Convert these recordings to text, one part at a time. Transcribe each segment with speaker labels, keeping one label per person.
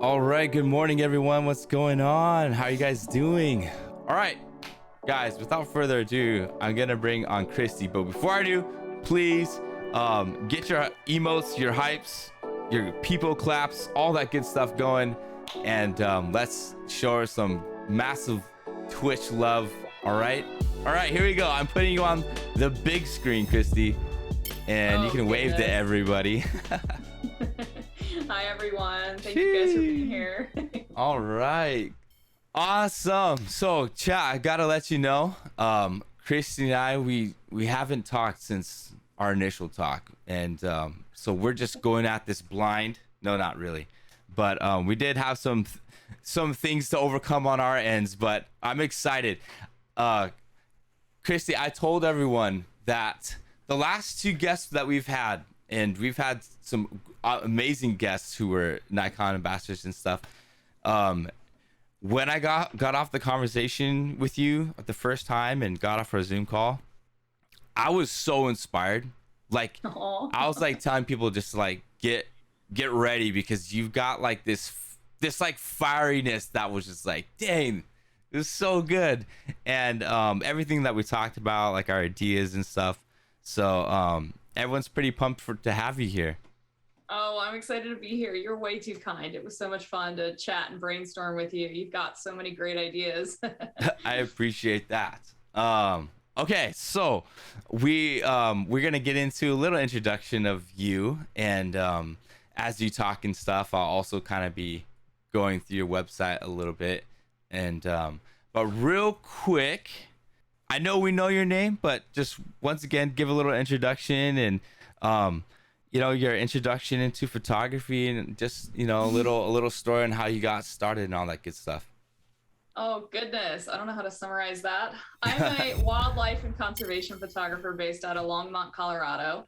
Speaker 1: All right, good morning, everyone. What's going on? How are you guys doing? All right, guys, without further ado, I'm gonna bring on Kristi. But before I do, please get your emotes, your hypes, your people claps, all that good stuff going, and let's show her some massive Twitch love. All right, here we go. I'm putting you on the big screen, Kristi, and you can wave to everybody.
Speaker 2: Hi everyone, thank you guys for being here.
Speaker 1: All right, awesome. So chat, I gotta let you know, Kristi and I, we haven't talked since our initial talk, and so we're just going at this blind. No, not really, but we did have some things to overcome on our ends, but I'm excited. Kristi, I told everyone that the last two guests that we've had, and we've had some amazing guests who were Nikon ambassadors and stuff. When I got off the conversation with you the first time and got off our Zoom call, I was so inspired. Like,
Speaker 2: Aww.
Speaker 1: I was like telling people just like get ready, because you've got like this like fieriness that was just like, dang, it was so good. And everything that we talked about, like our ideas and stuff. So everyone's pretty pumped to have you here.
Speaker 2: Oh, I'm excited to be here. You're way too kind. It was so much fun to chat and brainstorm with you. You've got so many great ideas.
Speaker 1: I appreciate that. Okay, so we're gonna get into a little introduction of you, and as you talk and stuff, I'll also kind of be going through your website a little bit, and but real quick, I know we know your name, but just once again, give a little introduction and your introduction into photography, and just a little story on how you got started and all that good stuff.
Speaker 2: Oh goodness, I don't know how to summarize that. I'm a wildlife and conservation photographer based out of Longmont, Colorado.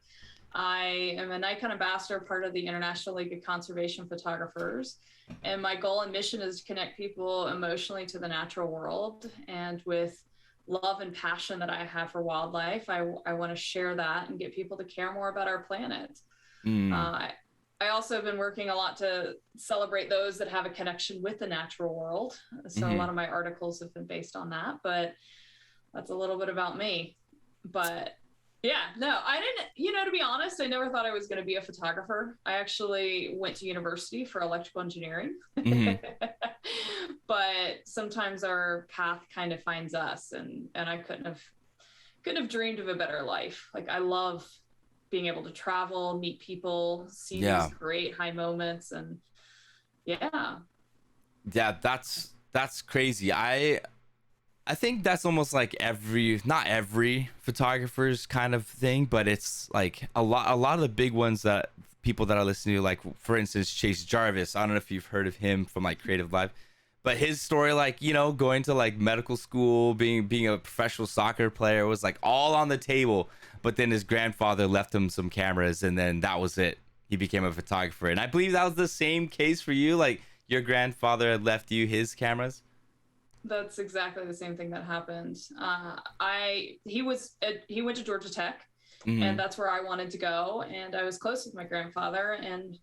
Speaker 2: I am a Nikon ambassador, part of the International League of Conservation Photographers, and my goal and mission is to connect people emotionally to the natural world, and with love and passion that I have for wildlife, I want to share that and get people to care more about our planet. I also have been working a lot to celebrate those that have a connection with the natural world. So a lot of my articles have been based on that, but that's a little bit about me. But yeah, no, I didn't, to be honest, I never thought I was going to be a photographer. I actually went to university for electrical engineering, but sometimes our path kind of finds us, and I couldn't have dreamed of a better life. Like, I love being able to travel, meet people, see these great high moments, and
Speaker 1: that's crazy. I think that's almost like not every photographer's kind of thing, but it's like a lot of the big ones that people that I listen to, like for instance Chase Jarvis. I don't know if you've heard of him from like Creative Live, but his story, like, going to like medical school, being a professional soccer player, was like all on the table. But then his grandfather left him some cameras, and then that was it. He became a photographer. And I believe that was the same case for you. Like, your grandfather had left you his cameras.
Speaker 2: That's exactly the same thing that happened. He went to Georgia Tech, and that's where I wanted to go. And I was close with my grandfather. And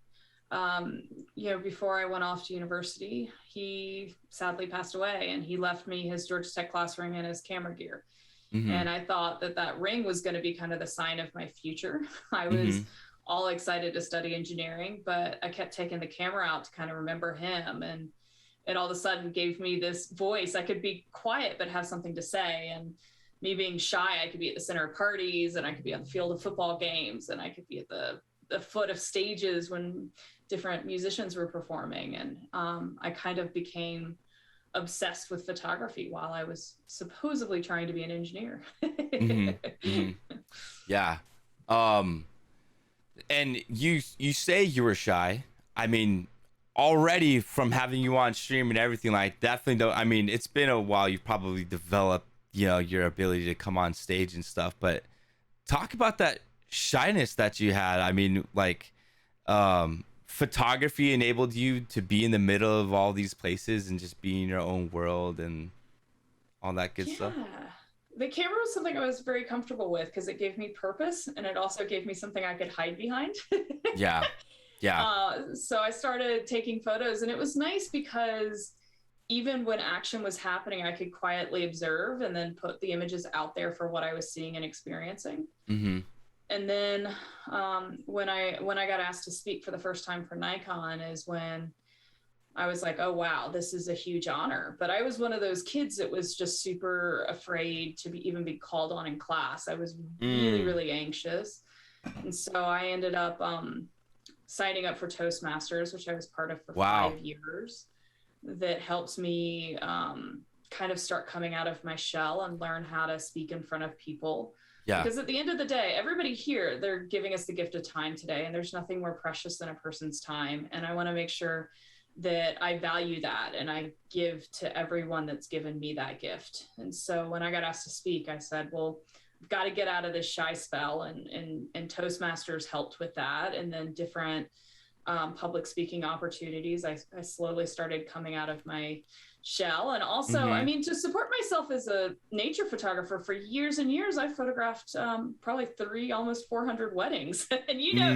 Speaker 2: before I went off to university, he sadly passed away, and he left me his Georgia Tech class ring and his camera gear. And I thought that ring was going to be kind of the sign of my future. I was all excited to study engineering, but I kept taking the camera out to kind of remember him. And it all of a sudden gave me this voice. I could be quiet, but have something to say. And me being shy, I could be at the center of parties, and I could be on the field of football games, and I could be at the foot of stages when different musicians were performing. And I kind of became obsessed with photography while I was supposedly trying to be an engineer.
Speaker 1: Yeah. And you say you were shy. I mean, already from having you on stream and everything, like, definitely don't. I mean, it's been a while. You've probably developed, your ability to come on stage and stuff, but talk about that shyness that you had. I mean, like, photography enabled you to be in the middle of all these places and just be in your own world and all that good stuff.
Speaker 2: The camera was something I was very comfortable with because it gave me purpose, and it also gave me something I could hide behind.
Speaker 1: Yeah. Yeah.
Speaker 2: So I started taking photos, and it was nice because even when action was happening, I could quietly observe and then put the images out there for what I was seeing and experiencing.
Speaker 1: Mm-hmm.
Speaker 2: And then when I got asked to speak for the first time for Nikon is when I was like, oh, wow, this is a huge honor. But I was one of those kids that was just super afraid to even be called on in class. I was really, really anxious. And so I ended up signing up for Toastmasters, which I was part of for 5 years. That helps me kind of start coming out of my shell and learn how to speak in front of people. Yeah. Because at the end of the day, everybody here, they're giving us the gift of time today, and there's nothing more precious than a person's time. And I want to make sure that I value that and I give to everyone that's given me that gift. And so when I got asked to speak, I said, well, I've got to get out of this shy spell, and Toastmasters helped with that. And then different public speaking opportunities, I slowly started coming out of my shell. And also, I mean, to support myself as a nature photographer for years and years, I photographed probably almost 400 weddings. And you know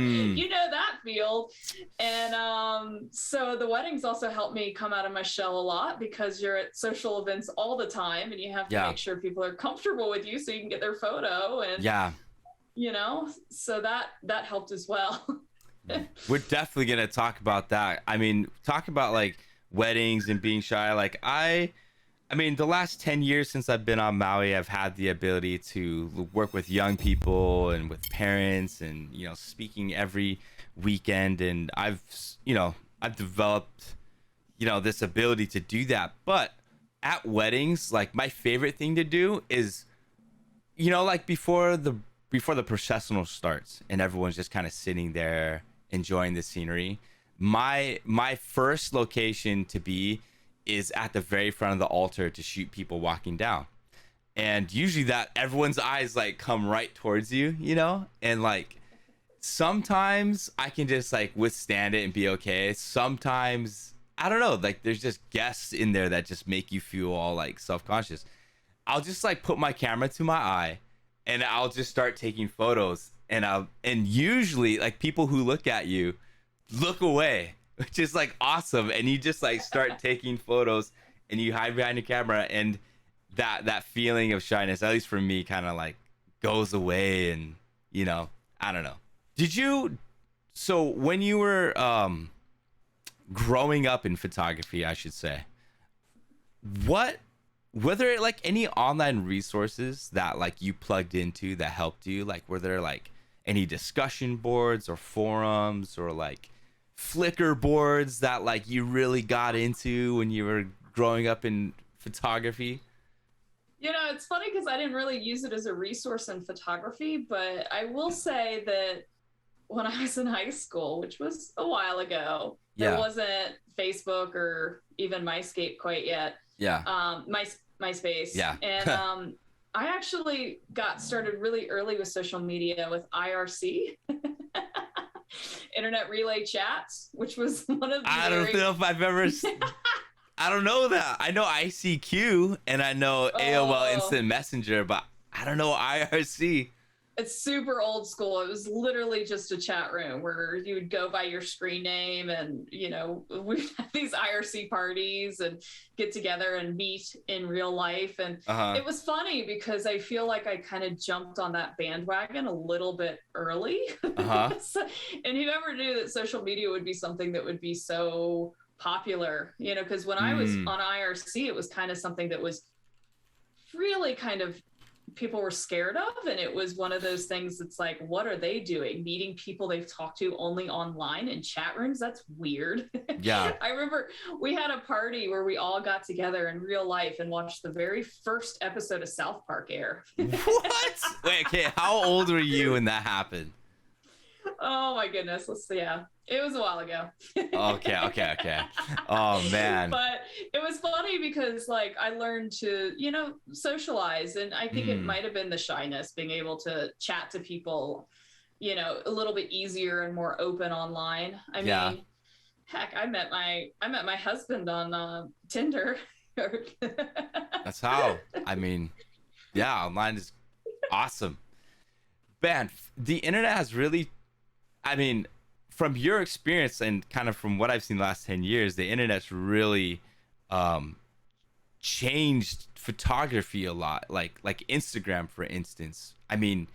Speaker 2: that field. And so the weddings also helped me come out of my shell a lot, because you're at social events all the time and you have to make sure people are comfortable with you so you can get their photo. And so that helped as well.
Speaker 1: We're definitely gonna talk about that. I mean, talk about like weddings and being shy. Like I mean, the last 10 years since I've been on Maui, I've had the ability to work with young people and with parents, and speaking every weekend. And I've developed this ability to do that. But at weddings, like my favorite thing to do is like before the processional starts and everyone's just kind of sitting there enjoying the scenery, my first location to be is at the very front of the altar to shoot people walking down. And usually that everyone's eyes like come right towards you, and like sometimes I can just like withstand it and be okay. Sometimes I don't know, like there's just guests in there that just make you feel all like self-conscious. I'll just like put my camera to my eye and I'll just start taking photos, and usually like people who look at you look away, which is like awesome. And you just like start taking photos and you hide behind the camera, and that feeling of shyness, at least for me, kind of like goes away. And I don't know. So when you were growing up in photography, I should say, were there like any online resources that like you plugged into that helped you? Like, were there like any discussion boards or forums or like Flickr boards that like you really got into when you were growing up in photography?
Speaker 2: It's funny because I didn't really use it as a resource in photography, but I will say that when I was in high school, which was a while ago, there wasn't Facebook or even MyScape quite yet. MySpace. Yeah. And I actually got started really early with social media with IRC, Internet Relay Chats, which was one of the
Speaker 1: I don't know if I've ever... I don't know that. I know ICQ and I know AOL Instant Messenger, but I don't know IRC.
Speaker 2: It's super old school. It was literally just a chat room where you would go by your screen name, and we'd have these IRC parties and get together and meet in real life. And it was funny because I feel like I kind of jumped on that bandwagon a little bit early. And you never knew that social media would be something that would be so popular, because when I was on IRC, it was kind of something that was really kind of people were scared of. And it was one of those things that's like, what are they doing? Meeting people they've talked to only online in chat rooms? That's weird. Yeah. I remember we had a party where we all got together in real life and watched the very first episode of South Park air.
Speaker 1: What? Wait, okay. How old were you when that happened?
Speaker 2: Oh my goodness. Let's see. Yeah. It was a while ago.
Speaker 1: Okay. Oh man.
Speaker 2: But it was funny because like I learned to, socialize, and I think it might have been the shyness, being able to chat to people, a little bit easier and more open online. I mean, heck, I met my husband on Tinder.
Speaker 1: That's how. I mean, yeah, online is awesome. Man, the internet has really, I mean, from your experience and kind of from what I've seen the last 10 years, the internet's really changed photography a lot. Like Instagram, for instance. I mean,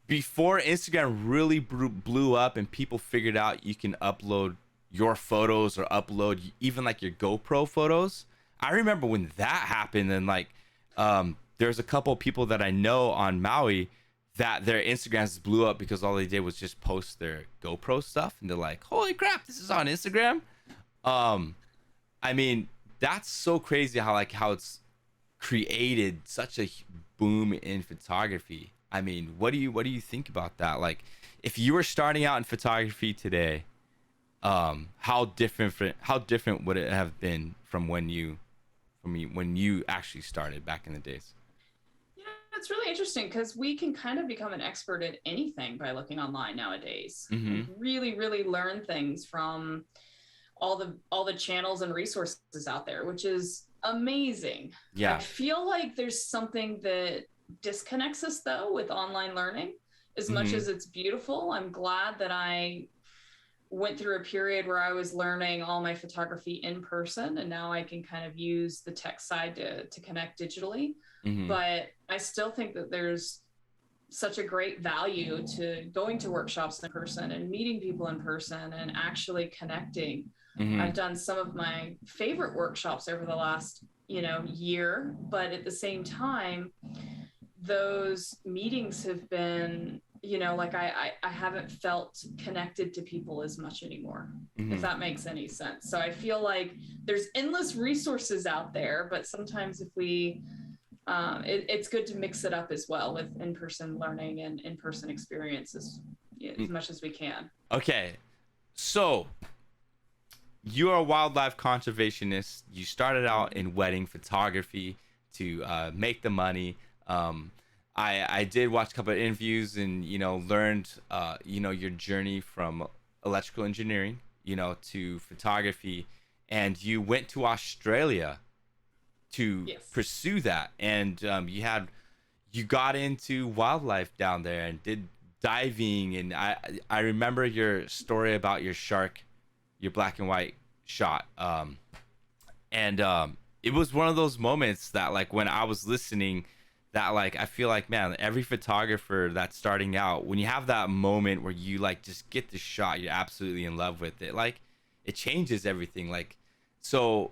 Speaker 1: before Instagram really blew up and people figured out you can upload your photos or upload even like your GoPro photos. I remember when that happened, and like there's a couple of people that I know on Maui that their Instagrams blew up because all they did was just post their GoPro stuff, and they're like, holy crap, this is on Instagram. I mean, that's so crazy how it's created such a boom in photography. I mean, what do you think about that? Like, if you were starting out in photography today, how different would it have been from when you actually started back in the days?
Speaker 2: Yeah, it's really interesting because we can kind of become an expert at anything by looking online nowadays.
Speaker 1: Mm-hmm.
Speaker 2: Really, really learn things from all the channels and resources out there, which is amazing.
Speaker 1: Yeah.
Speaker 2: I feel like there's something that disconnects us though with online learning. As much as it's beautiful, I'm glad that I went through a period where I was learning all my photography in person, and now I can kind of use the tech side to connect digitally. But I still think that there's such a great value to going to workshops in person and meeting people in person and actually connecting. I've done some of my favorite workshops over the last year, but at the same time, those meetings have been, like I haven't felt connected to people as much anymore, if that makes any sense. So I feel like there's endless resources out there, but sometimes if we, it's good to mix it up as well with in-person learning and in-person experiences as much as we can.
Speaker 1: Okay, so you're a wildlife conservationist. You started out in wedding photography to make the money. I did watch a couple of interviews and learned your journey from electrical engineering to photography, and you went to Australia to pursue that, and you got into wildlife down there and did diving, and I remember your story about your shark, your black and white shot, and it was one of those moments that, like, when I was listening, that, like, I feel like, man, every photographer that's starting out, when you have that moment where you, like, just get the shot, you're absolutely in love with it, like, it changes everything. Like, so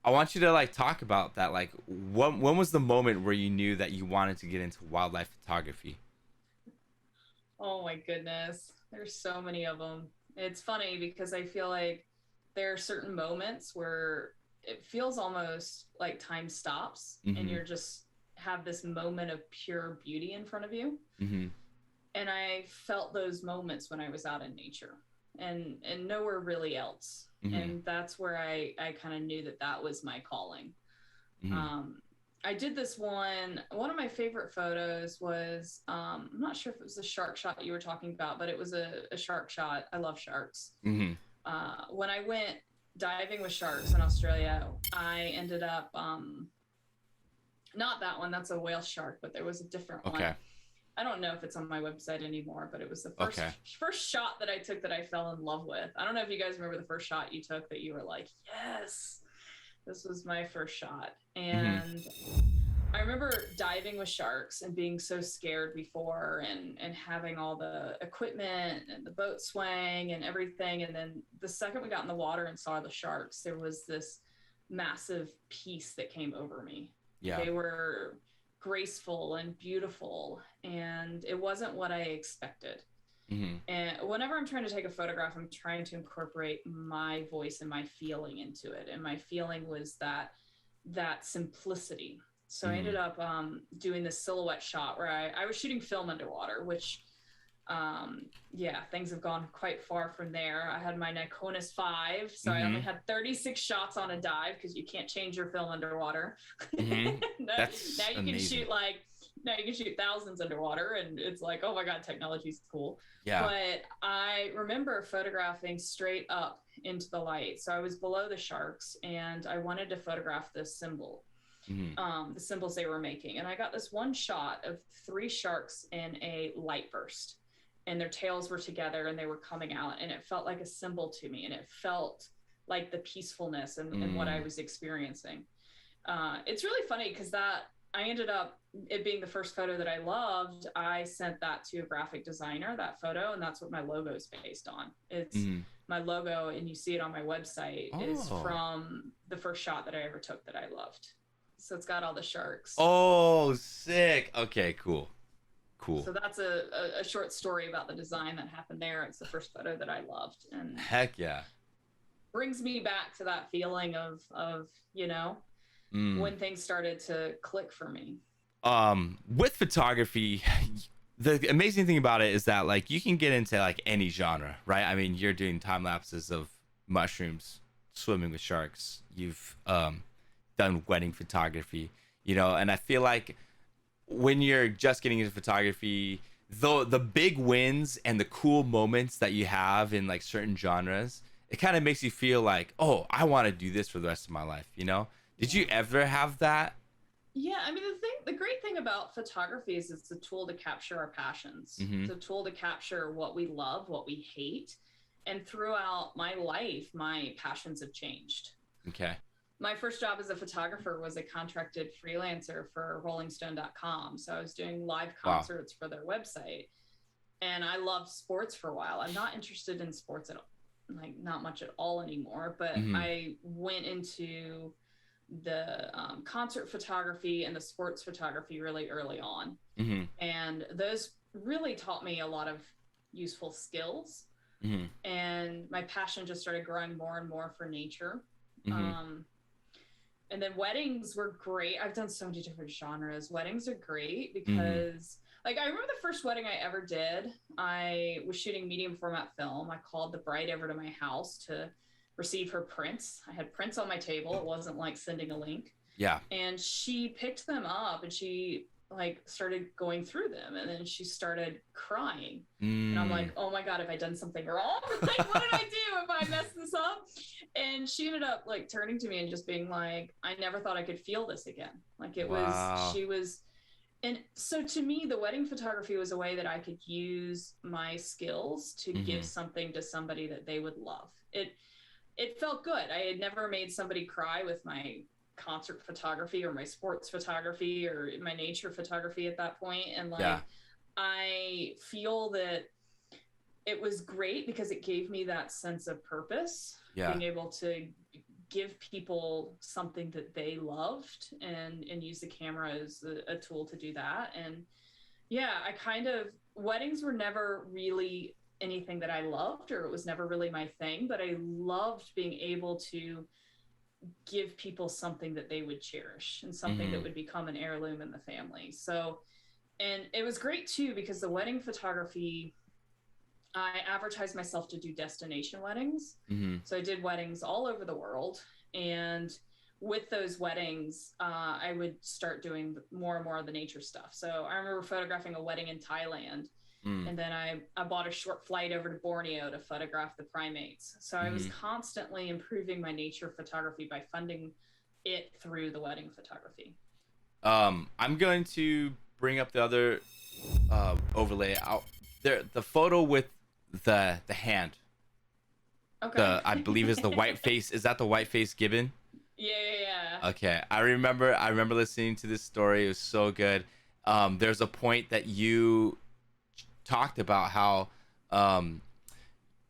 Speaker 1: I want you to, like, talk about that. Like, when was the moment where you knew that you wanted to get into wildlife photography?
Speaker 2: Oh my goodness, there's so many of them. It's funny because I feel like there are certain moments where it feels almost like time stops and you're just have this moment of pure beauty in front of you. And I felt those moments when I was out in nature and nowhere really else. And that's where I kind of knew that was my calling. I did this one of my favorite photos was, I'm not sure if it was the shark shot you were talking about, but it was a shark shot. I love sharks. When I went diving with sharks in Australia, I ended up, not that one, that's a whale shark, but there was a different one. I don't know if it's on my website anymore, but it was the first shot that I took that I fell in love with. I don't know if you guys remember the first shot you took that you were like, yes, this was my first shot. And I remember diving with sharks and being so scared before and having all the equipment and the boat swing and everything. And then the second we got in the water and saw the sharks, there was this massive peace that came over me. Yeah. They were graceful and beautiful, and it wasn't what I expected. And whenever I'm trying to take a photograph, I'm trying to incorporate my voice and my feeling into it. And my feeling was that simplicity. So I ended up doing this silhouette shot where I was shooting film underwater, which things have gone quite far from there. I had my Nikon 5, so I only had 36 shots on a dive because you can't change your film underwater. Now you can shoot thousands underwater, and it's like, oh my god, technology's cool. But I remember photographing straight up into the light. So I was below the sharks and I wanted to photograph this symbol. The symbols they were making, and I got this one shot of 3 sharks in a light burst, and their tails were together and they were coming out, and it felt like a symbol to me, and it felt like the peacefulness and what I was experiencing. It's really funny because that I ended up it being the first photo that I loved. I sent that to a graphic designer, that photo, and that's what my logo is based on. It's my logo, and you see it on my website, is from the first shot that I ever took that I loved. So it's got all the sharks.
Speaker 1: Oh, sick. Okay, cool.
Speaker 2: So that's a short story about the design that happened there. It's the first photo that I loved, and
Speaker 1: heck yeah,
Speaker 2: brings me back to that feeling of when things started to click for me.
Speaker 1: With photography, the amazing thing about it is that like you can get into like any genre, right? I mean, you're doing time lapses of mushrooms, swimming with sharks. You've done wedding photography, and I feel like when you're just getting into photography, though, the big wins and the cool moments that you have in like certain genres, it kind of makes you feel like, oh, I want to do this for the rest of my life. Did you ever have that?
Speaker 2: Yeah, I mean, the great thing about photography is it's a tool to capture our passions. It's a tool to capture what we love, what we hate. And throughout my life, my passions have changed.
Speaker 1: Okay.
Speaker 2: My first job as a photographer was a contracted freelancer for rollingstone.com. So I was doing live concerts for their website. And I loved sports for a while. I'm not interested in sports at all, like not much at all anymore. But I went into the concert photography and the sports photography really early on. And those really taught me a lot of useful skills. And my passion just started growing more and more for nature. And then weddings were great. I've done so many different genres. Weddings are great because like I remember the first wedding I ever did, I was shooting medium format film. I called the bride over to my house to receive her prints. I had prints on my table. It wasn't like sending a link.
Speaker 1: Yeah.
Speaker 2: And she picked them up and she like started going through them, and then she started crying. And I'm like, oh my God, have I done something wrong? Like, what did I do if I messed this up? And she ended up like turning to me and just being like, I never thought I could feel this again. Like it was, she was, and so to me, the wedding photography was a way that I could use my skills to give something to somebody that they would love. It felt good. I had never made somebody cry with my concert photography or my sports photography or my nature photography at that point. And like, I feel that it was great because it gave me that sense of purpose, being able to give people something that they loved and use the camera as a tool to do that. And weddings were never really anything that I loved, or it was never really my thing, but I loved being able to give people something that they would cherish and something that would become an heirloom in the family. So, and it was great too, because the wedding photography, I advertised myself to do destination weddings. So I did weddings all over the world. And with those weddings, I would start doing more and more of the nature stuff. So I remember photographing a wedding in Thailand. And then I bought a short flight over to Borneo to photograph the primates. So I was constantly improving my nature photography by funding it through the wedding photography.
Speaker 1: I'm going to bring up the other overlay out there. The photo with the hand. Okay. I believe is the white face. Is that the white face gibbon?
Speaker 2: Yeah.
Speaker 1: Okay. I remember listening to this story. It was so good. There's a point that you talked about how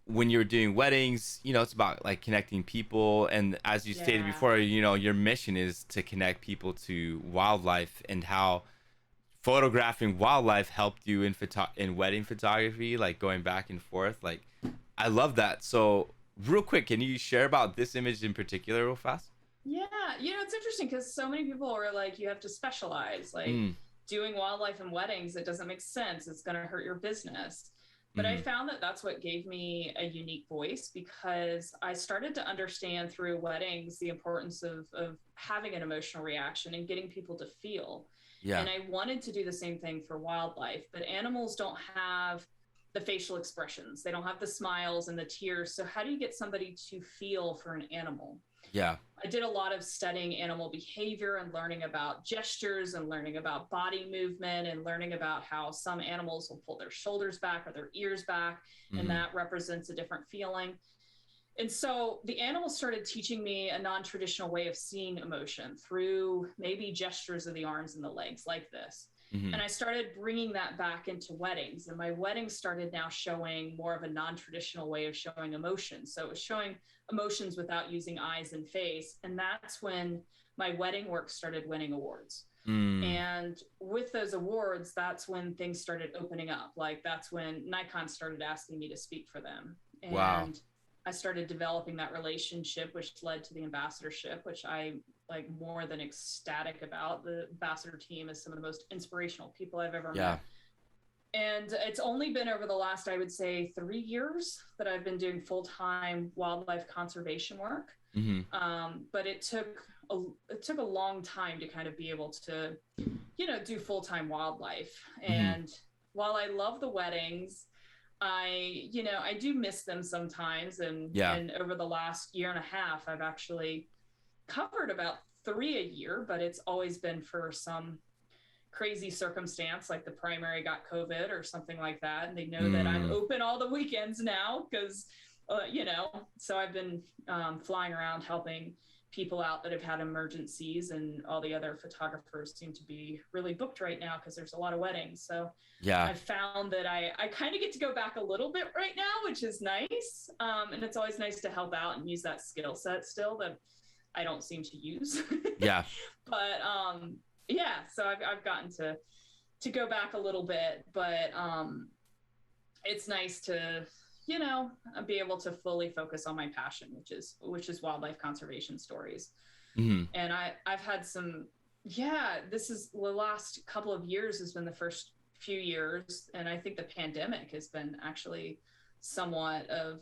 Speaker 1: when you're doing weddings, it's about like connecting people, and as you stated before, your mission is to connect people to wildlife, and how photographing wildlife helped you in wedding photography, like going back and forth. Like, I love that. So real quick, can you share about this image in particular real fast?
Speaker 2: Yeah, it's interesting because so many people are like, you have to specialize, like doing wildlife and weddings, it doesn't make sense. It's going to hurt your business. But I found that that's what gave me a unique voice, because I started to understand through weddings the importance of having an emotional reaction and getting people to feel. Yeah. And I wanted to do the same thing for wildlife, but animals don't have the facial expressions. They don't have the smiles and the tears. So how do you get somebody to feel for an animal?
Speaker 1: Yeah.
Speaker 2: I did a lot of studying animal behavior and learning about gestures and learning about body movement and learning about how some animals will pull their shoulders back or their ears back, and
Speaker 1: Mm-hmm.
Speaker 2: that represents a different feeling. And so the animals started teaching me a non-traditional way of seeing emotion through maybe gestures of the arms and the legs like this.
Speaker 1: Mm-hmm.
Speaker 2: And I started bringing that back into weddings, and my weddings started now showing more of a non-traditional way of showing emotion. So it was showing emotions without using eyes and face. And that's when my wedding work started winning awards.
Speaker 1: Mm.
Speaker 2: And with those awards, that's when things started opening up. Like that's when Nikon started asking me to speak for them.
Speaker 1: Wow.
Speaker 2: And I started developing that relationship, which led to the ambassadorship, which I like more than ecstatic about. The ambassador team is some of the most inspirational people I've ever
Speaker 1: Yeah.
Speaker 2: met. And it's only been over the last, I would say, 3 years that I've been doing full-time wildlife conservation work.
Speaker 1: Mm-hmm.
Speaker 2: But it took a long time to kind of be able to, do full-time wildlife.
Speaker 1: Mm-hmm.
Speaker 2: And while I love the weddings, I do miss them sometimes. And
Speaker 1: Yeah.
Speaker 2: and over the last year and a half, I've actually covered about 3 a year, but it's always been for some crazy circumstance, like the primary got COVID or something like that. And they know that I'm open all the weekends now because, so I've been flying around helping people out that have had emergencies, and all the other photographers seem to be really booked right now because there's a lot of weddings. So
Speaker 1: Yeah.
Speaker 2: I found that I kind of get to go back a little bit right now, which is nice. And it's always nice to help out and use that skill set still that I don't seem to use.
Speaker 1: Yeah.
Speaker 2: But yeah, so I've gotten to go back a little bit, but it's nice to be able to fully focus on my passion, which is wildlife conservation stories.
Speaker 1: Mm-hmm.
Speaker 2: And I've had some, this is the last couple of years has been the first few years, and I think the pandemic has been actually somewhat of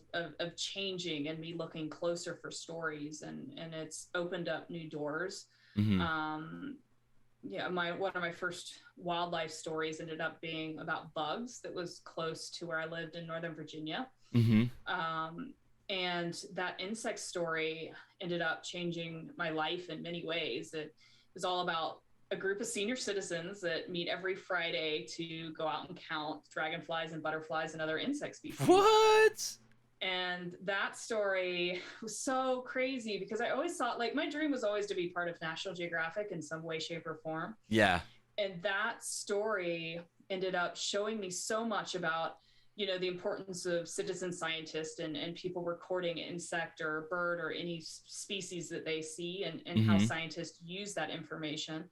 Speaker 2: changing and me looking closer for stories, and it's opened up new doors.
Speaker 1: Mm-hmm.
Speaker 2: One of my first wildlife stories ended up being about bugs that was close to where I lived in Northern Virginia.
Speaker 1: Mm-hmm.
Speaker 2: And that insect story ended up changing my life in many ways. It was all about a group of senior citizens that meet every Friday to go out and count dragonflies and butterflies and other insect species.
Speaker 1: What?
Speaker 2: And that story was so crazy because I always thought, like, my dream was always to be part of National Geographic in some way, shape, or form.
Speaker 1: Yeah.
Speaker 2: And that story ended up showing me so much about, the importance of citizen scientists and people recording insect or bird or any species that they see, and how scientists use that information.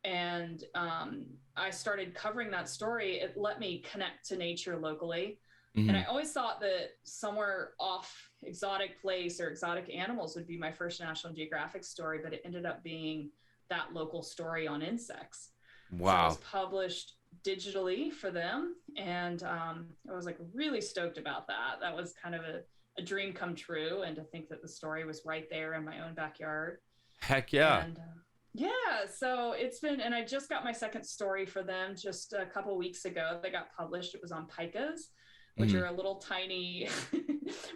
Speaker 2: And I started covering that story. It let me connect to nature locally. And I always thought that somewhere off exotic place or exotic animals would be my first National Geographic story, but it ended up being that local story on insects.
Speaker 1: Wow.
Speaker 2: So it was published digitally for them, and I was like really stoked about that. That was kind of a dream come true, and to think that the story was right there in my own backyard.
Speaker 1: Heck yeah.
Speaker 2: And so it's been, and I just got my second story for them just a couple weeks ago. They got published. It was on pikas, which are a little tiny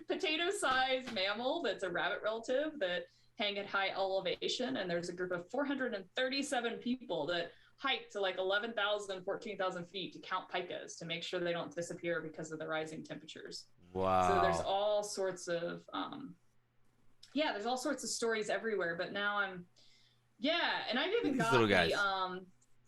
Speaker 2: potato-sized mammal that's a rabbit relative that hang at high elevation. And there's a group of 437 people that hike to like 11,000, 14,000 feet to count pikas to make sure they don't disappear because of the rising temperatures.
Speaker 1: Wow.
Speaker 2: So there's all sorts of, there's all sorts of stories everywhere. But now and I've even got
Speaker 1: little guys.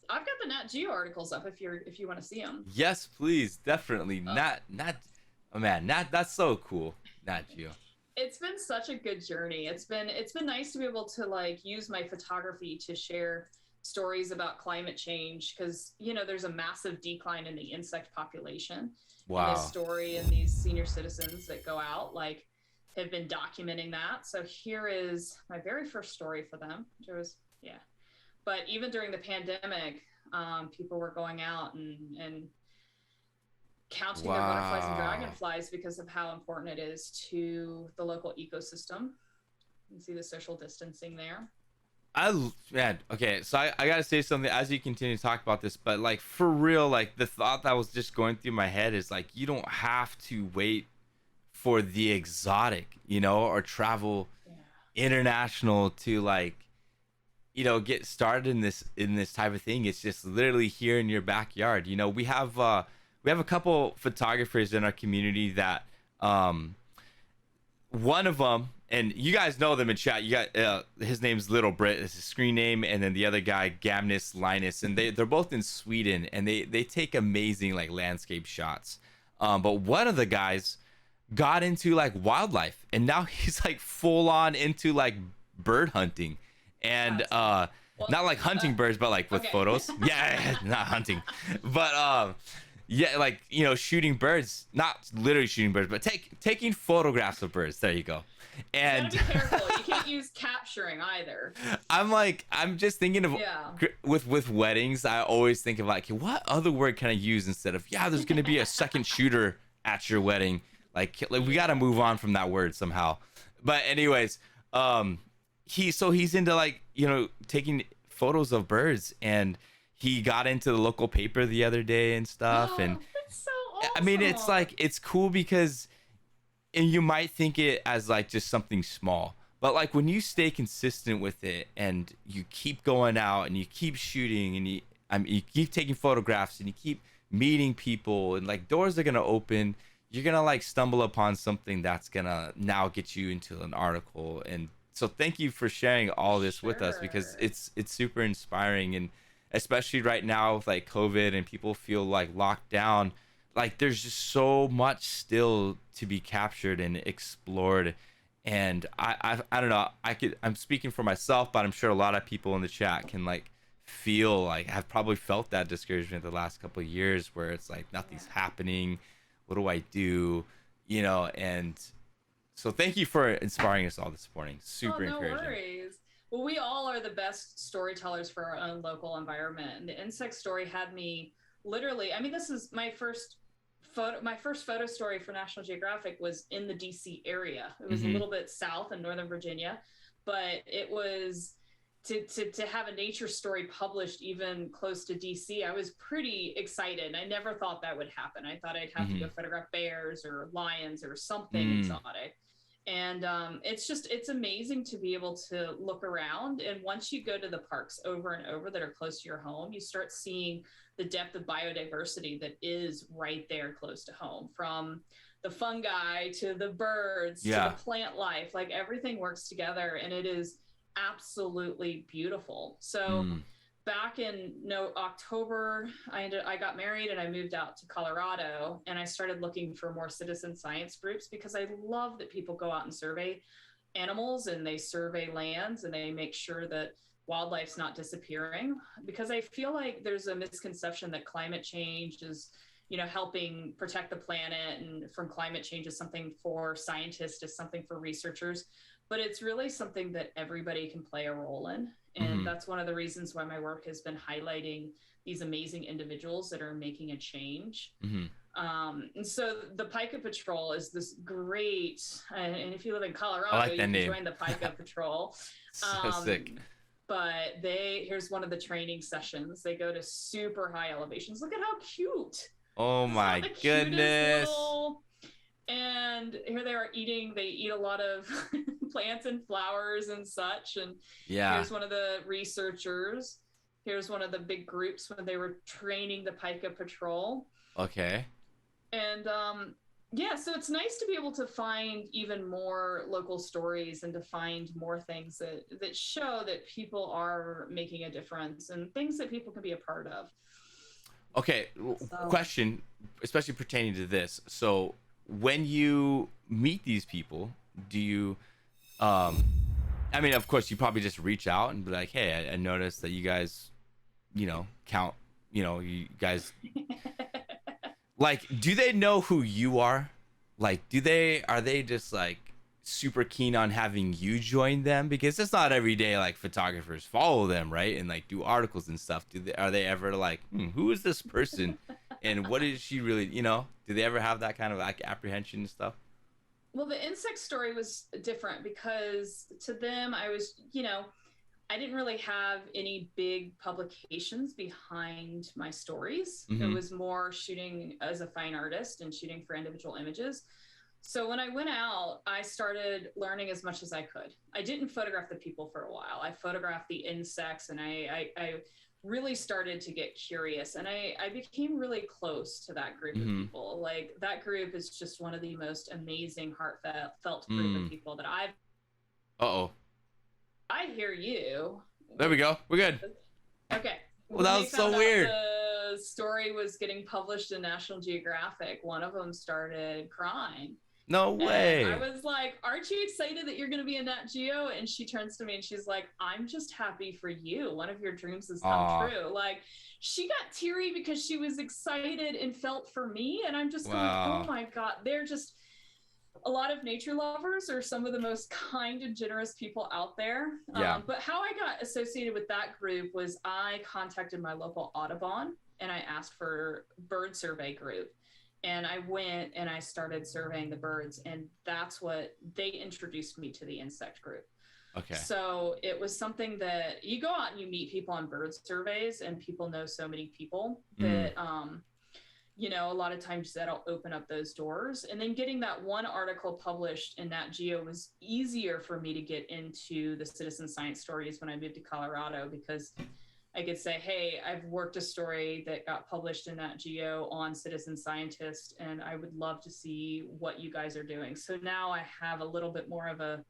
Speaker 2: I've got the Nat Geo articles up if you want to see them.
Speaker 1: Yes, please, definitely. That's so cool. Nat Geo.
Speaker 2: It's been such a good journey. It's been nice to be able to like use my photography to share stories about climate change, because there's a massive decline in the insect population.
Speaker 1: Wow.
Speaker 2: And this story and these senior citizens that go out like have been documenting that. So here is my very first story for them. But even during the pandemic, people were going out and counting their butterflies and dragonflies because of how important it is to the local ecosystem. You can see the social distancing there.
Speaker 1: Okay, so I gotta say something as you continue to talk about this, but like for real, like the thought that was just going through my head is like, you don't have to wait for the exotic, or travel international to like, get started in this type of thing. It's just literally here in your backyard. We have a couple photographers in our community that one of them, and you guys know them in chat. You got his name's Little Brit, it's his screen name, and then the other guy Gamnus Linus, and they're both in Sweden, and they take amazing like landscape shots. But one of the guys got into like wildlife, and now he's like full on into like bird hunting, and not like hunting birds, but like with photos. Yeah, not hunting, but yeah, like shooting birds, not literally shooting birds, but taking photographs of birds. There you go. And
Speaker 2: you gotta be careful. You can't use capturing either.
Speaker 1: I'm just thinking of with weddings. I always think of like, what other word can I use instead of there's gonna be a second shooter at your wedding. Like we gotta move on from that word somehow. But anyways, he's into like taking photos of birds, and he got into the local paper the other day and stuff. And
Speaker 2: that's so awesome.
Speaker 1: I mean, it's like, it's cool because, and you might think it as like just something small, but like when you stay consistent with it and you keep going out and you keep shooting and you keep taking photographs and you keep meeting people, and like doors are gonna open, you're gonna like stumble upon something that's gonna now get you into an article. And so thank you for sharing all this with us, because it's super inspiring. And especially right now with like COVID and people feel like locked down, like there's just so much still to be captured and explored. And I don't know, I'm speaking for myself, but I'm sure a lot of people in the chat can like feel like, have probably felt that discouragement the last couple of years, where it's like nothing's happening. What do I do? And so thank you for inspiring us all this morning. Super encouraging.
Speaker 2: No worries. Well, we all are the best storytellers for our own local environment. And the insect story had me literally, I mean, this is my first photo story for National Geographic was in the DC area. It was a little bit south in Northern Virginia, but it was to have a nature story published even close to DC. I was pretty excited. I never thought that would happen. I thought I'd have to go photograph bears or lions or something exotic. And it's amazing to be able to look around. And once you go to the parks over and over that are close to your home, you start seeing the depth of biodiversity that is right there close to home, from the fungi to the birds to the plant life. Like everything works together, and it is absolutely beautiful. So back in October, I got married and I moved out to Colorado, and I started looking for more citizen science groups, because I love that people go out and survey animals and they survey lands and they make sure that wildlife's not disappearing. Because I feel like there's a misconception that climate change is, helping protect the planet, and from climate change is something for scientists, is something for researchers, but it's really something that everybody can play a role in. And that's one of the reasons why my work has been highlighting these amazing individuals that are making a change. And so the Pika Patrol is this great, and if you live in Colorado, you can join the Pika Patrol.
Speaker 1: So sick.
Speaker 2: But here's one of the training sessions. They go to super high elevations. Look at how cute.
Speaker 1: Oh my goodness.
Speaker 2: And here they are they eat a lot of plants and flowers and such. And here's one of the researchers. Here's one of the big groups when they were training the Pika Patrol.
Speaker 1: Okay.
Speaker 2: And so it's nice to be able to find even more local stories and to find more things that show that people are making a difference and things that people can be a part of.
Speaker 1: Okay, question, especially pertaining to this. So when you meet these people, do you, I mean, of course, you probably just reach out and be like, hey, I noticed that you guys, count, you guys, like, do they know who you are? Like, are they just like super keen on having you join them? Because it's not every day like photographers follow them, right? And like do articles and stuff. Are they ever like, who is this person? And what is she really, do they ever have that kind of like apprehension and stuff?
Speaker 2: Well, the insect story was different because to them, I was, I didn't really have any big publications behind my stories. It was more shooting as a fine artist and shooting for individual images. So when I went out, I started learning as much as I could. I didn't photograph the people for a while. I photographed the insects, and I really started to get curious, and I became really close to that group of people. Like, that group is just one of the most amazing, heartfelt group of people that I've.
Speaker 1: Uh-oh.
Speaker 2: I hear you.
Speaker 1: There we go. We're good.
Speaker 2: Okay.
Speaker 1: Well, that was so weird.
Speaker 2: The story was getting published in National Geographic. One of them started crying.
Speaker 1: No way.
Speaker 2: And I was like, aren't you excited that you're going to be in Nat Geo? And she turns to me and she's like, I'm just happy for you. One of your dreams has come true. Like, she got teary because she was excited and felt for me. And I'm just going, oh my God, they're just, a lot of nature lovers are some of the most kind and generous people out there.
Speaker 1: Yeah.
Speaker 2: But how I got associated with that group was I contacted my local Audubon and I asked for bird survey group. And I went and I started surveying the birds, and that's what they introduced me to the insect group.
Speaker 1: Okay.
Speaker 2: So it was something that you go out and you meet people on bird surveys, and people know so many people that, you know, a lot of times that'll open up those doors. And then getting that one article published in Nat Geo was easier for me to get into the citizen science stories when I moved to Colorado, because I could say, hey, I've worked a story that got published in Nat Geo on citizen scientist, and I would love to see what you guys are doing. So now I have a little bit more of a,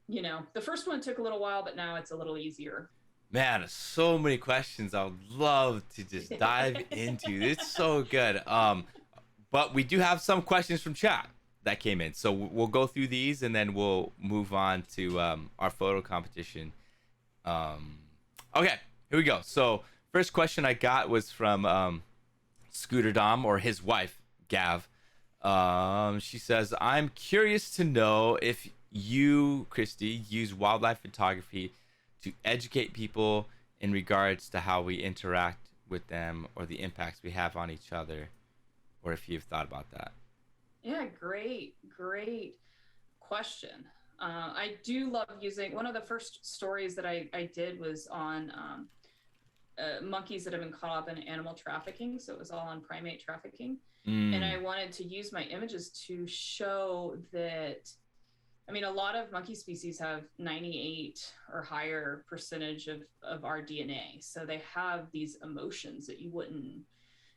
Speaker 2: you know, the first one took a little while, but now it's a little easier.
Speaker 1: Man, so many questions I would love to just dive into. It's so good. But we do have some questions from chat that came in. So we'll go through these and then we'll move on to our photo competition. Okay, here we go. So first question I got was from Scooter Dom, or his wife, Gav. She says, I'm curious to know if you, Kristi, use wildlife photography to educate people in regards to how we interact with them or the impacts we have on each other, or if you've thought about that.
Speaker 2: Yeah, great question. I do love using, one of the first stories that I did was on monkeys that have been caught up in animal trafficking. So it was all on primate trafficking. And I wanted to use my images to show that, I mean, a lot of monkey species have 98 or higher percentage of our DNA. So they have these emotions that you wouldn't,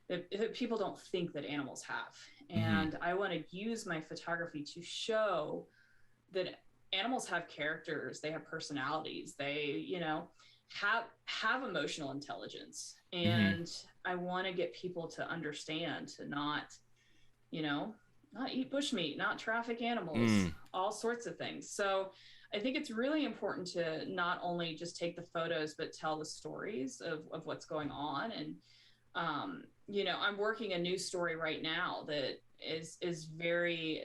Speaker 2: that people don't think that animals have. And I want to use my photography to show that animals have characters, they have personalities, they, you know, have emotional intelligence. And I want to get people to understand, to not, you know, not eat bushmeat, not traffic animals, all sorts of things. So I think it's really important to not only just take the photos, but tell the stories of what's going on. And, you know, I'm working a new story right now that is very,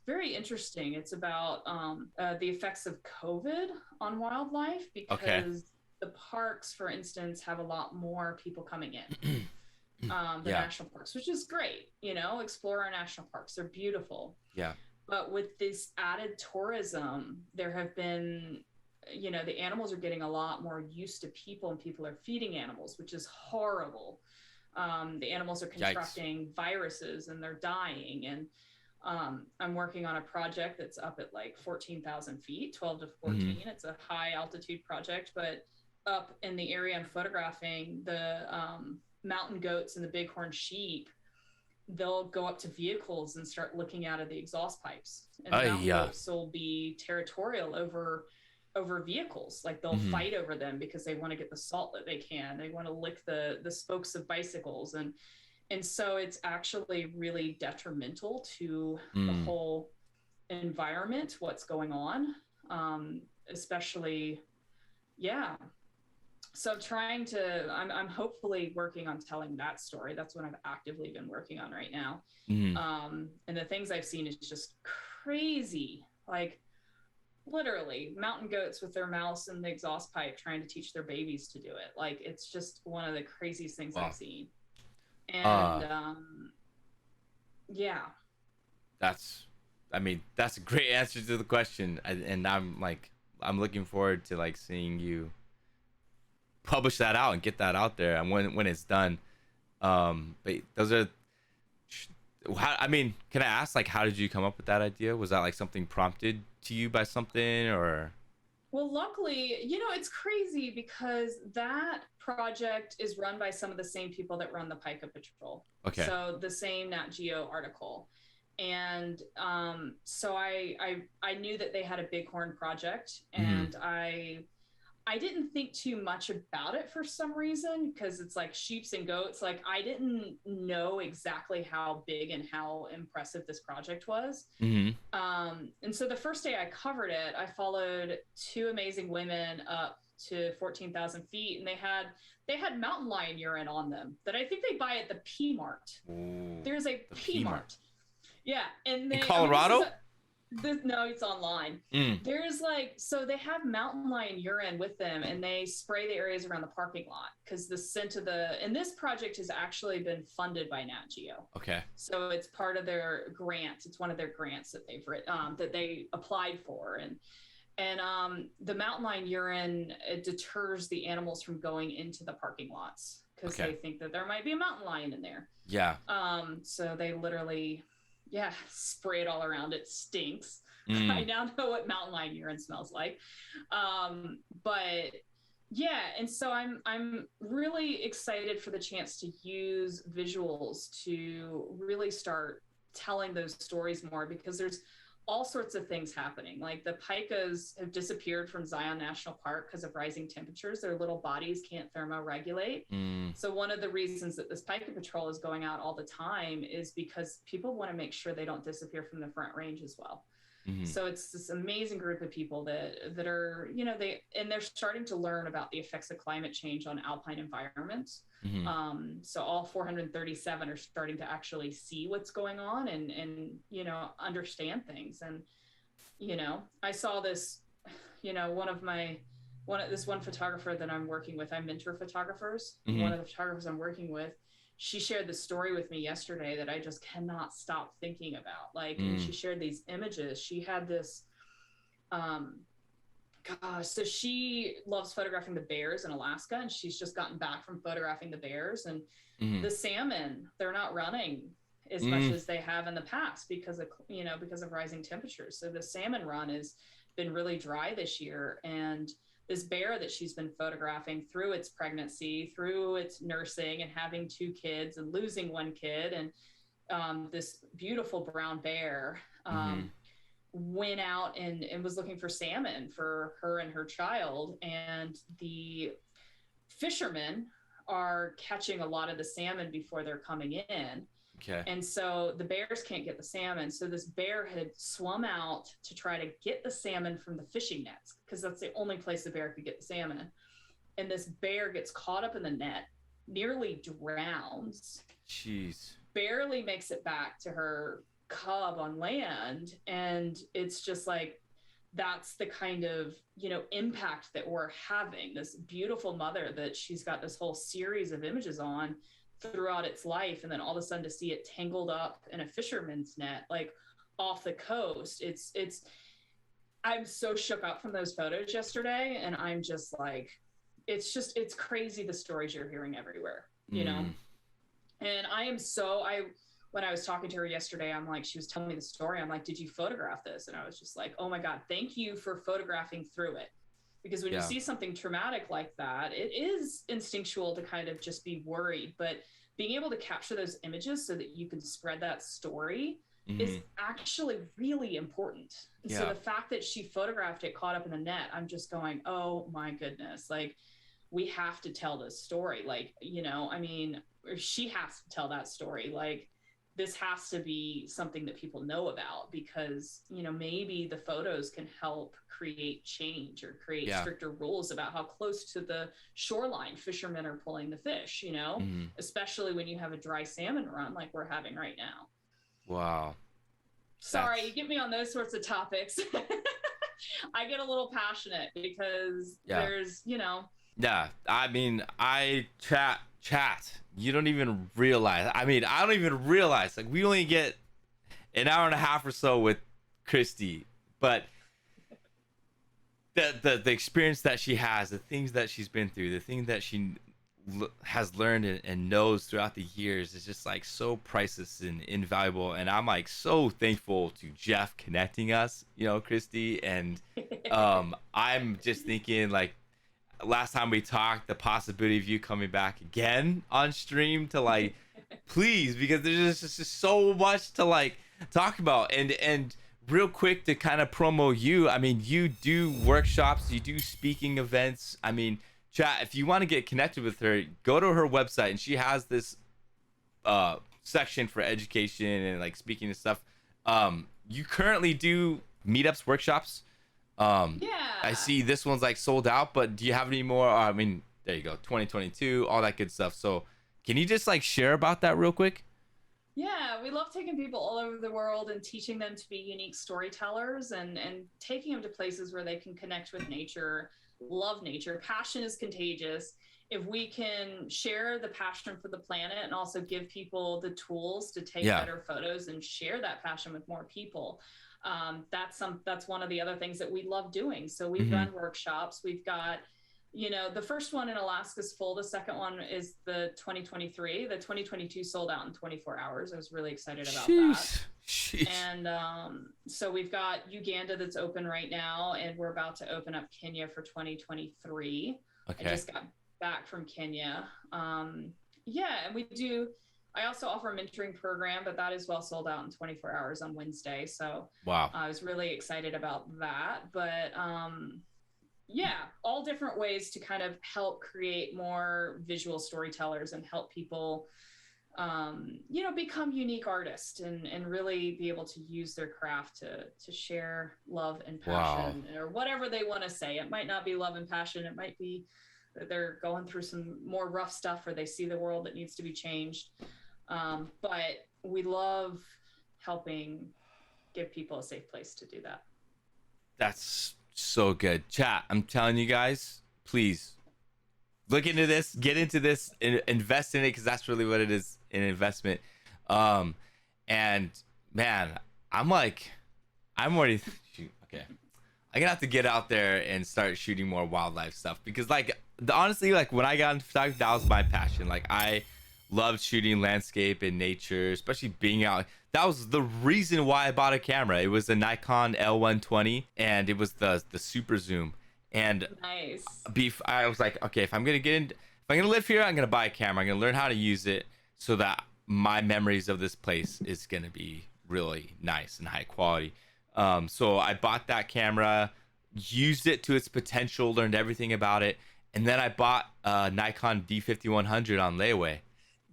Speaker 2: very interesting. It's about the effects of COVID on wildlife, because the parks, for instance, have a lot more people coming in. The national parks, which is great, you know, explore our national parks, they're beautiful. Yeah. But with this added tourism, there have been, you know, the animals are getting a lot more used to people, and people are feeding animals, which is horrible. The animals are contracting viruses and they're dying. And I'm working on a project that's up at like 14,000 feet, 12 to 14. It's a high altitude project, but up in the area I'm photographing, the mountain goats and the bighorn sheep, they'll go up to vehicles and start looking out of the exhaust pipes. And the mountain goats will be territorial over vehicles. Like, they'll fight over them because they want to get the salt that they can. They want to lick the spokes of bicycles. And so it's actually really detrimental to the whole environment, what's going on, especially, So I'm hopefully working on telling that story. That's what I've actively been working on right now. And the things I've seen is just crazy. Like, literally mountain goats with their mouths in the exhaust pipe trying to teach their babies to do it. Like, it's just one of the craziest things I've seen. And
Speaker 1: that's a great answer to the question. And I'm looking forward to like seeing you publish that out and get that out there, and when it's done. But those are I mean, can I ask, like, how did you come up with that idea? Was that like something prompted to you by something, or?
Speaker 2: Well, luckily, it's crazy because that project is run by some of the same people that run the Pica Patrol.
Speaker 1: Okay.
Speaker 2: So the same Nat Geo article. And so I knew that they had a bighorn project, and I didn't think too much about it for some reason, because it's like sheeps and goats. Like, I didn't know exactly how big and how impressive this project was. And so the first day I covered it, I followed two amazing women up to 14,000 feet, and they had mountain lion urine on them that I think they buy at the P Mart. There's a P Mart. Yeah. And
Speaker 1: in Colorado?
Speaker 2: No, it's online. There's so they have mountain lion urine with them, and they spray the areas around the parking lot, because the scent of and this project has actually been funded by Nat Geo.
Speaker 1: Okay.
Speaker 2: So it's part of their grant. It's one of their grants that they've that they applied for, and the mountain lion urine, it deters the animals from going into the parking lots, because they think that there might be a mountain lion in there.
Speaker 1: Yeah.
Speaker 2: So they literally, spray it all around. It stinks. I now know what mountain lion urine smells like. But yeah, and so I'm really excited for the chance to use visuals to really start telling those stories more, because there's all sorts of things happening. Like, the picas have disappeared from Zion National Park because of rising temperatures. Their little bodies can't thermoregulate. So one of the reasons that this Pica Patrol is going out all the time is because people want to make sure they don't disappear from the Front Range as well. So it's this amazing group of people that are, they're starting to learn about the effects of climate change on alpine environments. So all 437 are starting to actually see what's going on and understand things. And, I saw this, this one photographer that I'm working with, I mentor photographers. One of the photographers I'm working with, she shared the story with me yesterday that I just cannot stop thinking about. And she shared these images. She had this, so she loves photographing the bears in Alaska, and she's just gotten back from photographing the bears, and the salmon, they're not running as much as they have in the past because of rising temperatures. So the salmon run has been really dry this year, and this bear that she's been photographing through its pregnancy, through its nursing and having two kids and losing one kid, and this beautiful brown bear went out and was looking for salmon for her and her child. And the fishermen are catching a lot of the salmon before they're coming in.
Speaker 1: Okay.
Speaker 2: And so the bears can't get the salmon. So this bear had swum out to try to get the salmon from the fishing nets, because that's the only place the bear could get the salmon. And this bear gets caught up in the net, nearly drowns.
Speaker 1: Jeez. Barely
Speaker 2: makes it back to her cub on land. And it's just that's the kind of, impact that we're having. This beautiful mother that she's got this whole series of images on throughout its life, and then all of a sudden to see it tangled up in a fisherman's net off the coast, it's I'm so shook up from those photos yesterday, and I'm just it's crazy, the stories you're hearing everywhere, and when I was talking to her yesterday, I'm she was telling me the story, I'm did you photograph this? And I was just oh my God, thank you for photographing through it. Because when you see something traumatic like that, it is instinctual to kind of just be worried. But being able to capture those images so that you can spread that story is actually really important. And so the fact that she photographed it caught up in the net, I'm just going, oh my goodness, we have to tell this story. She has to tell that story. This has to be something that people know about, because, maybe the photos can help create change or create stricter rules about how close to the shoreline fishermen are pulling the fish, especially when you have a dry salmon run like we're having right now.
Speaker 1: Wow.
Speaker 2: Sorry, you get me on those sorts of topics. I get a little passionate because there's,
Speaker 1: Yeah, I mean, I chat. You don't even realize. I mean, I don't even realize. We only get an hour and a half or so with Kristi, but the experience that she has, the things that she's been through, the things that she has learned and knows throughout the years is just like so priceless and invaluable. And I'm like so thankful to Jeff connecting us, Kristi. And I'm just thinking like last time we talked, the possibility of you coming back again on stream to like please, because there's just so much to like talk about. And real quick to kind of promo you, I mean, you do workshops, you do speaking events. I mean, chat, if you want to get connected with her, go to her website, and she has this section for education and like speaking and stuff. You currently do meetups, workshops.
Speaker 2: Yeah.
Speaker 1: I see this one's like sold out, but do you have any more? I mean, there you go, 2022, all that good stuff. So can you just like share about that real quick?
Speaker 2: Yeah, we love taking people all over the world and teaching them to be unique storytellers, and taking them to places where they can connect with nature, love nature. Passion is contagious. If we can share the passion for the planet and also give people the tools to take better photos and share that passion with more people, that's one of the other things that we love doing. So we've run workshops. We've got, the first one in Alaska is full. The second one is the 2023. The 2022 sold out in 24 hours. I was really excited about that. Sheesh. And so we've got Uganda that's open right now, and we're about to open up Kenya for 2023. Okay. I just got back from Kenya. And I also offer a mentoring program, but that is well sold out in 24 hours on Wednesday. So wow, I was really excited about that. But all different ways to kind of help create more visual storytellers and help people, become unique artists and really be able to use their craft to share love and passion or whatever they want to say. It might not be love and passion. It might be that they're going through some more rough stuff, or they see the world that needs to be changed. But we love helping give people a safe place to do that. That's
Speaker 1: so good. Chat, I'm telling you guys, please look into this, get into this, invest in it, because that's really what it is, an investment. And man, I'm already okay. I'm gonna have to get out there and start shooting more wildlife stuff, because like honestly, like when I got into photography, that was my passion. Like I loved shooting landscape and nature, especially being out. That was the reason why I bought a camera. It was a Nikon L120, and it was the super zoom. And nice. I was like, okay, if I'm gonna live here, I'm gonna buy a camera. I'm gonna learn how to use it so that my memories of this place is gonna be really nice and high quality. So I bought that camera, used it to its potential, learned everything about it, and then I bought a Nikon D5100 on layaway.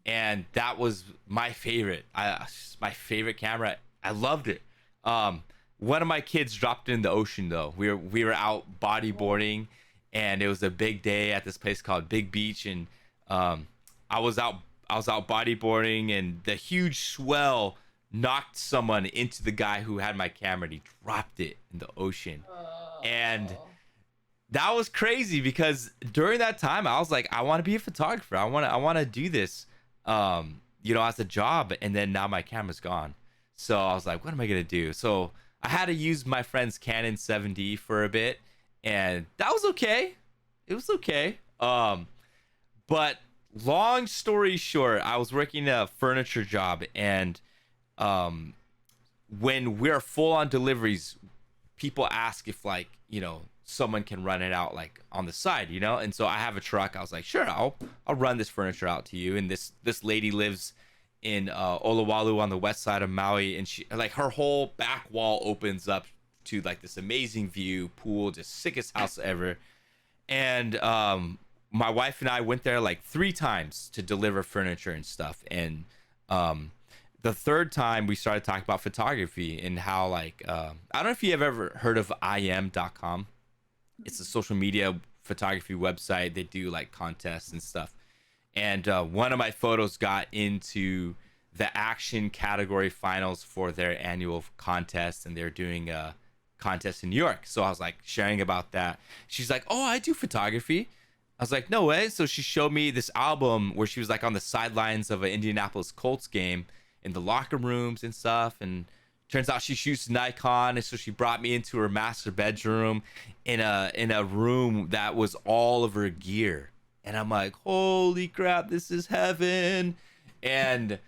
Speaker 1: And that was my favorite. My favorite camera. I loved it. One of my kids dropped it in the ocean though. We were out bodyboarding, and it was a big day at this place called Big Beach, and I was out bodyboarding, and the huge swell knocked someone into the guy who had my camera, and he dropped it in the ocean. And that was crazy, because during that time I was like, I want to be a photographer. I want to do this. As a job. And then now my camera's gone, so I was like, what am I gonna do? So I had to use my friend's Canon 7D for a bit, and that was okay. It was okay. But long story short, I was working a furniture job, and when we're full on deliveries, people ask if someone can run it out like on the side, and so I have a truck. I was like, sure, I'll run this furniture out to you. And this lady lives in Oluwalu on the west side of Maui, and she, like, her whole back wall opens up to like this amazing view, pool, just sickest house ever. And my wife and I went there like 3 times to deliver furniture and stuff. And the third time we started talking about photography and how I don't know if you have ever heard of im.com. It's a social media photography website. They do like contests and stuff. And one of my photos got into the action category finals for their annual contest, and they're doing a contest in New York. So I was like sharing about that. She's like, oh, I do photography. I was like, no way. So she showed me this album where she was like on the sidelines of an Indianapolis Colts game in the locker rooms and stuff. And turns out she shoots Nikon, and so she brought me into her master bedroom in a room that was all of her gear. And I'm like, holy crap, this is heaven. And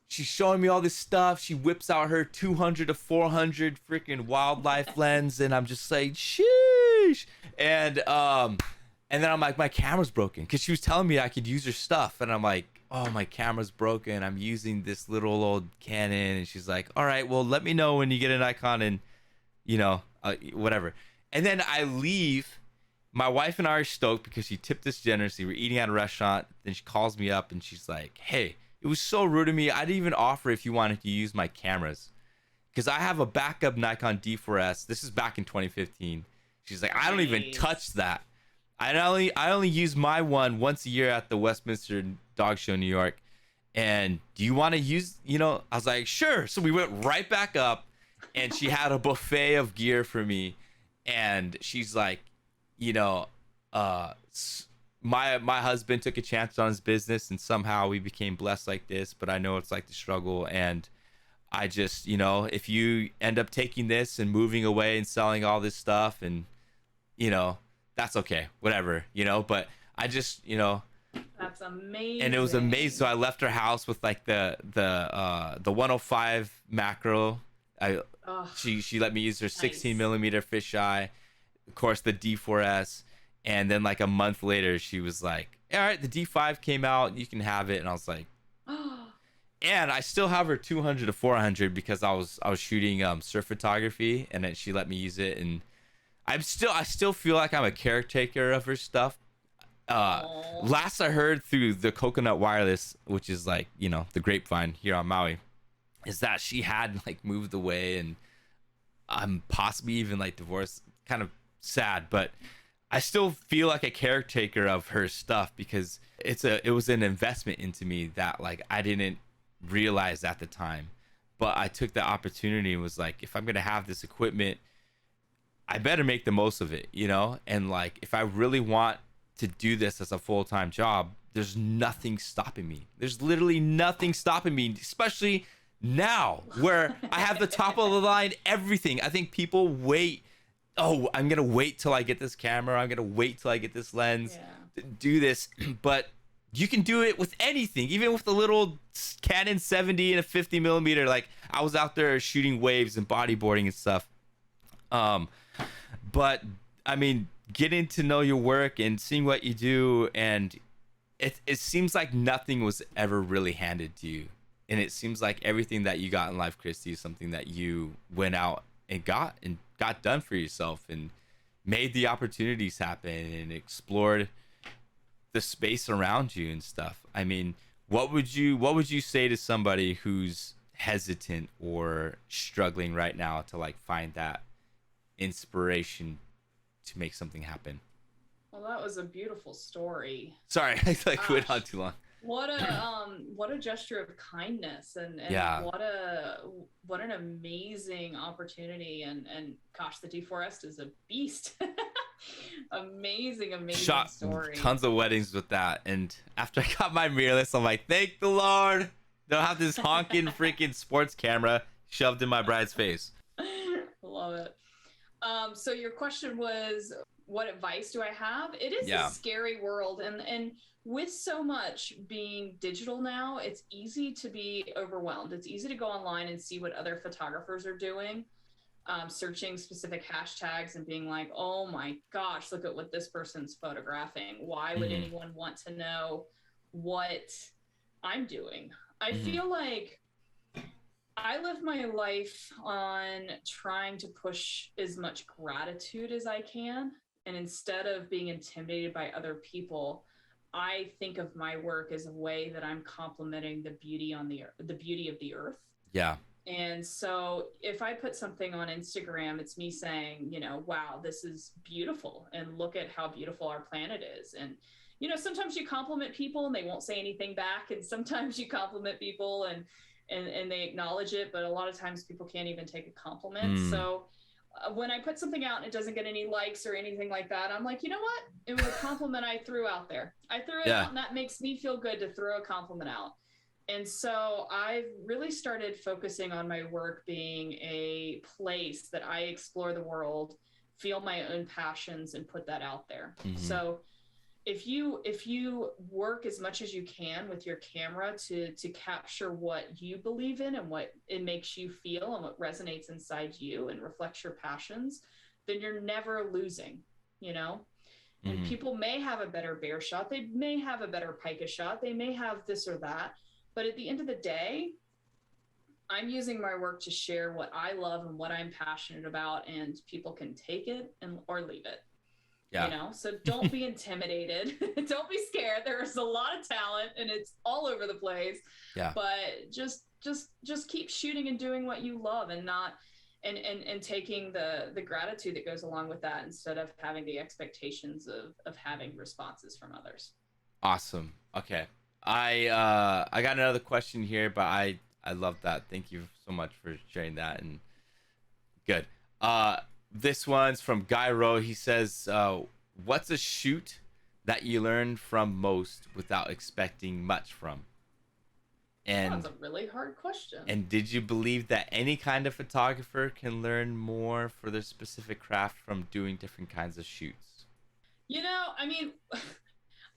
Speaker 1: she's showing me all this stuff. She whips out her 200 to 400 freaking wildlife lens, and I'm just like, sheesh. And then I'm like, my camera's broken, because she was telling me I could use her stuff, and I'm like, oh, my camera's broken. I'm using this little old Canon, and she's like, all right, well, let me know when you get a Nikon, and whatever. And then I leave. My wife and I are stoked because she tipped us generously. We're eating at a restaurant. Then she calls me up and she's like, hey, it was so rude of me. I didn't even offer if you wanted to use my cameras, because I have a backup Nikon D4S. This is back in 2015. She's like, I don't even touch that. I only use my one once a year at the Westminster Dog Show in New York. And do you want to use, I was like, sure. So we went right back up, and she had a buffet of gear for me. And she's like, my husband took a chance on his business, and somehow we became blessed like this, but I know it's like the struggle. And I just, if you end up taking this and moving away and selling all this stuff, and, that's okay, whatever, but I just,
Speaker 2: That's amazing.
Speaker 1: And it was amazing. So I left her house with like the 105 macro. She let me use her 16 millimeter fisheye, of course, the D4S. And then like a month later, she was like, all right, the D5 came out, you can have it. And I was like, and I still have her 200 to 400 because I was shooting surf photography, and then she let me use it. And I still feel like I'm a caretaker of her stuff. Last I heard through the Coconut Wireless, which is like, the grapevine here on Maui, is that she had like moved away, and I'm possibly even like divorced. Kind of sad, but I still feel like a caretaker of her stuff, because it was an investment into me that like I didn't realize at the time. But I took the opportunity and was like, if I'm gonna have this equipment, I better make the most of it, and like if I really want to do this as a full-time job, there's nothing stopping me. There's literally nothing stopping me, especially now where I have the top of the line everything. I think people wait. Oh, I'm gonna wait till I get this camera. I'm gonna wait till I get this lens to do this. But you can do it with anything, even with the little Canon 70 and a 50 millimeter. Like I was out there shooting waves and bodyboarding and stuff. But I mean, getting to know your work and seeing what you do, and it seems like nothing was ever really handed to you. And it seems like everything that you got in life, Kristi, is something that you went out and got done for yourself, and made the opportunities happen, and explored the space around you and stuff. I mean, what would you say to somebody who's hesitant or struggling right now to like find that inspiration to make something happen?
Speaker 2: Well, that was a beautiful story.
Speaker 1: Sorry, I like went on too long.
Speaker 2: What a gesture of kindness, and what an amazing opportunity, and gosh, the D4S is a beast. amazing
Speaker 1: Shot
Speaker 2: story.
Speaker 1: Tons of weddings with that, and after I got my mirrorless, I'm like, thank the Lord, don't have this honking freaking sports camera shoved in my bride's face.
Speaker 2: Love it. So your question was, what advice do I have? It is a scary world, and with so much being digital now, it's easy to be overwhelmed. It's easy to go online and see what other photographers are doing, searching specific hashtags and being like, oh my gosh, look at what this person's photographing. Why would anyone want to know what I'm doing? I feel like I live my life on trying to push as much gratitude as I can. And instead of being intimidated by other people, I think of my work as a way that I'm complimenting the beauty of the earth. Yeah. And so if I put something on Instagram, it's me saying, wow, this is beautiful, and look at how beautiful our planet is. And, sometimes you compliment people and they won't say anything back. And sometimes you compliment people and they acknowledge it, but a lot of times people can't even take a compliment. So when I put something out and it doesn't get any likes or anything like that, I'm like, you know what? It was a compliment I threw out there. I threw it out, and that makes me feel good to throw a compliment out. And so I've really started focusing on my work being a place that I explore the world, feel my own passions, and put that out there. So if you work as much as you can with your camera to capture what you believe in and what it makes you feel and what resonates inside you and reflects your passions, then you're never losing, you know. And people may have a better bear shot, they may have a better pika shot, they may have this or that, but at the end of the day, I'm using my work to share what I love and what I'm passionate about, and people can take it and or leave it. Yeah. You know, so don't be intimidated. Don't be scared. There's a lot of talent and it's all over the place. Yeah. But just keep shooting and doing what you love, and not and taking the gratitude that goes along with that, instead of having the expectations of having responses from others. Awesome.
Speaker 1: Okay. I got another question here, but I love that. Thank you so much for sharing that. And good. This one's from Guy Rowe. He says, what's a shoot that you learned from most without expecting much from?
Speaker 2: And that's a really hard question.
Speaker 1: And did you believe that any kind of photographer can learn more for their specific craft from doing different kinds of shoots?
Speaker 2: You know, I mean,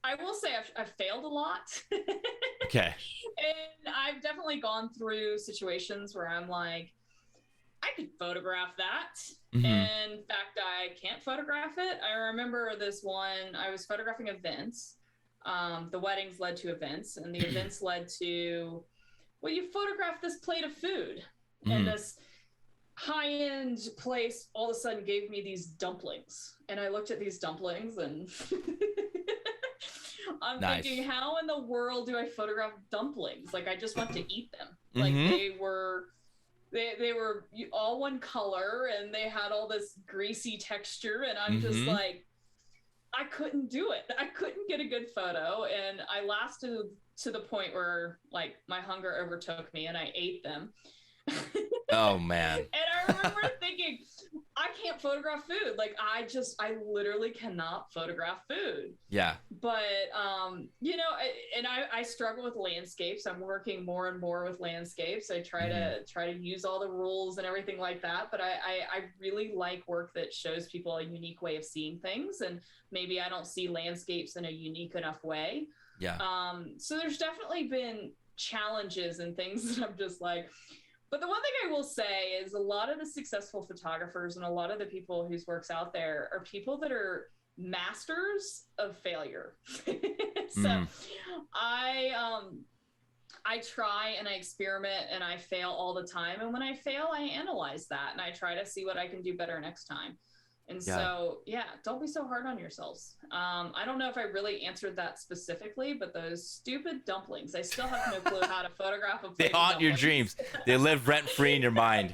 Speaker 2: I will say I've failed a lot.
Speaker 1: Okay.
Speaker 2: And I've definitely gone through situations where I'm like, I could photograph that. And in fact, I can't photograph it. I remember this one, I was photographing events. The weddings led to events, and the events led to, well, you photograph this plate of food, and this high-end place all of a sudden gave me these dumplings. And I looked at these dumplings and I'm thinking, how in the world do I photograph dumplings? Like, I just want to eat them. Like, they were all one color, and they had all this greasy texture, and I'm just like, I couldn't do it. I couldn't get a good photo, and I lasted to the point where, like, my hunger overtook me and I ate them.
Speaker 1: Oh man.
Speaker 2: And I remember thinking, I can't photograph food. Like, I literally cannot photograph food.
Speaker 1: Yeah.
Speaker 2: But, you know, I struggle with landscapes. I'm working more and more with landscapes. I try to use all the rules and everything like that. But I really like work that shows people a unique way of seeing things. And maybe I don't see landscapes in a unique enough way.
Speaker 1: Yeah.
Speaker 2: So there's definitely been challenges and things that I'm just like, but the one thing I will say is a lot of the successful photographers and a lot of the people whose work's out there are people that are masters of failure. So I try and I experiment and I fail all the time. And when I fail, I analyze that and I try to see what I can do better next time. And so, yeah, don't be so hard on yourselves. I don't know if I really answered that specifically, but those stupid dumplings, I still have no clue how to photograph a plate.
Speaker 1: They haunt your dreams. They live rent-free in your mind.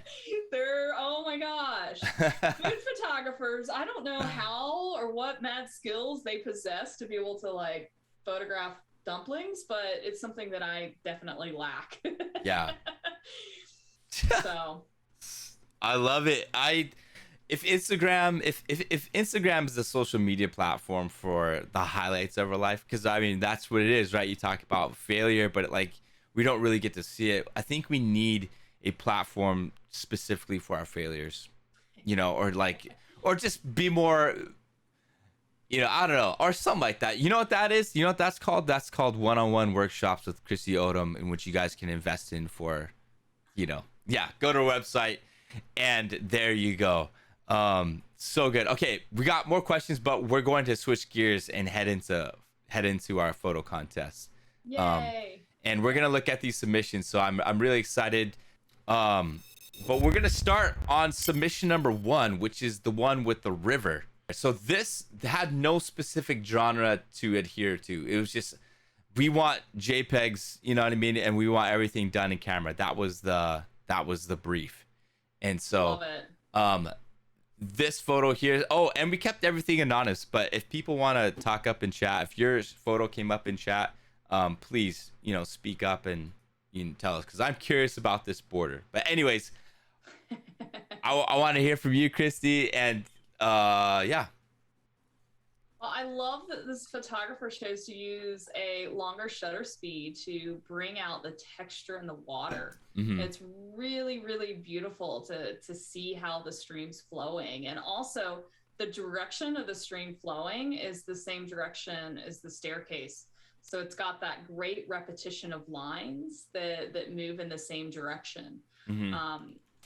Speaker 2: Oh my gosh. Food photographers, I don't know how or what mad skills they possess to be able to, like, photograph dumplings, but it's something that I definitely lack.
Speaker 1: Yeah.
Speaker 2: So.
Speaker 1: I love it. If Instagram is the social media platform for the highlights of our life, because I mean that's what it is, right? You talk about failure, but like we don't really get to see it. I think we need a platform specifically for our failures, you know, or just be more, you know, I don't know, or something like that. You know what that is? You know what that's called? That's called one-on-one workshops with Kristi Odom, in which you guys can invest in for, you know, yeah. Go to our website, and there you go. So good. Okay, we got more questions, but we're going to switch gears and head into our photo contest.
Speaker 2: Yay.
Speaker 1: And we're gonna look at these submissions, so I'm really excited. But we're gonna start on submission number 1, which is the one with the river. So this had no specific genre to adhere to. It was just, we want JPEGs, you know what I mean, and we want everything done in camera. That was the brief. And so
Speaker 2: love it.
Speaker 1: This photo here, and we kept everything anonymous, but if people want to talk up in chat, if your photo came up in chat, please, you know, speak up and you can tell us, because I'm curious about this border. But anyways, I want to hear from you, Kristi, and yeah.
Speaker 2: Well, I love that this photographer chose to use a longer shutter speed to bring out the texture in the water. It's really, really beautiful to see how the stream's flowing, and also the direction of the stream flowing is the same direction as the staircase. So it's got that great repetition of lines that move in the same direction.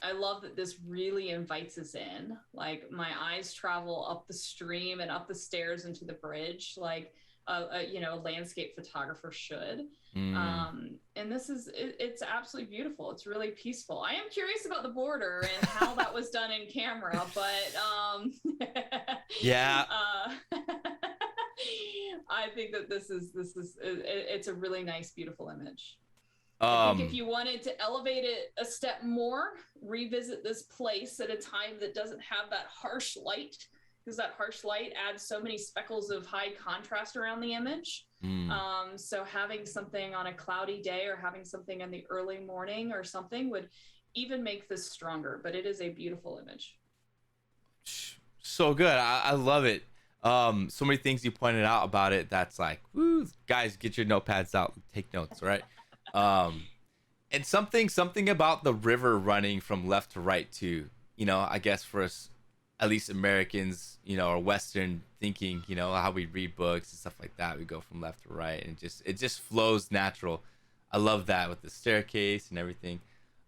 Speaker 2: I love that this really invites us in. Like my eyes travel up the stream and up the stairs into the bridge, like a landscape photographer should. And this is it's absolutely beautiful. It's really peaceful. I am curious about the border and how that was done in camera, but
Speaker 1: yeah.
Speaker 2: I think that it's a really nice, beautiful image. I think if you wanted to elevate it a step more, revisit this place at a time that doesn't have that harsh light, because that harsh light adds so many speckles of high contrast around the image. So having something on a cloudy day or having something in the early morning or something would even make this stronger, but it is a beautiful image.
Speaker 1: So good. I love it. So many things you pointed out about it that's like, woo, guys, get your notepads out, take notes, right? And something about the river running from left to right too, I guess for us, at least Americans, or Western thinking, how we read books and stuff like that, we go from left to right and it just flows natural. I love that with the staircase and everything.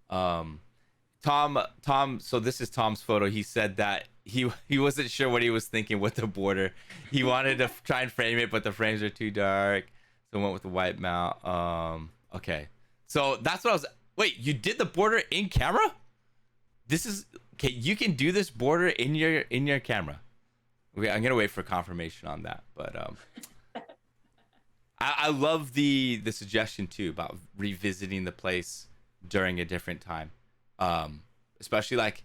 Speaker 1: Tom, so this is Tom's photo. He said that he wasn't sure what he was thinking with the border. He wanted to try and frame it, but the frames are too dark, so went with the white mount. Okay, so that's what I was. Wait, you did the border in camera? This is okay. You can do this border in your camera. Okay, I'm gonna wait for confirmation on that, but I love the suggestion too about revisiting the place during a different time, especially like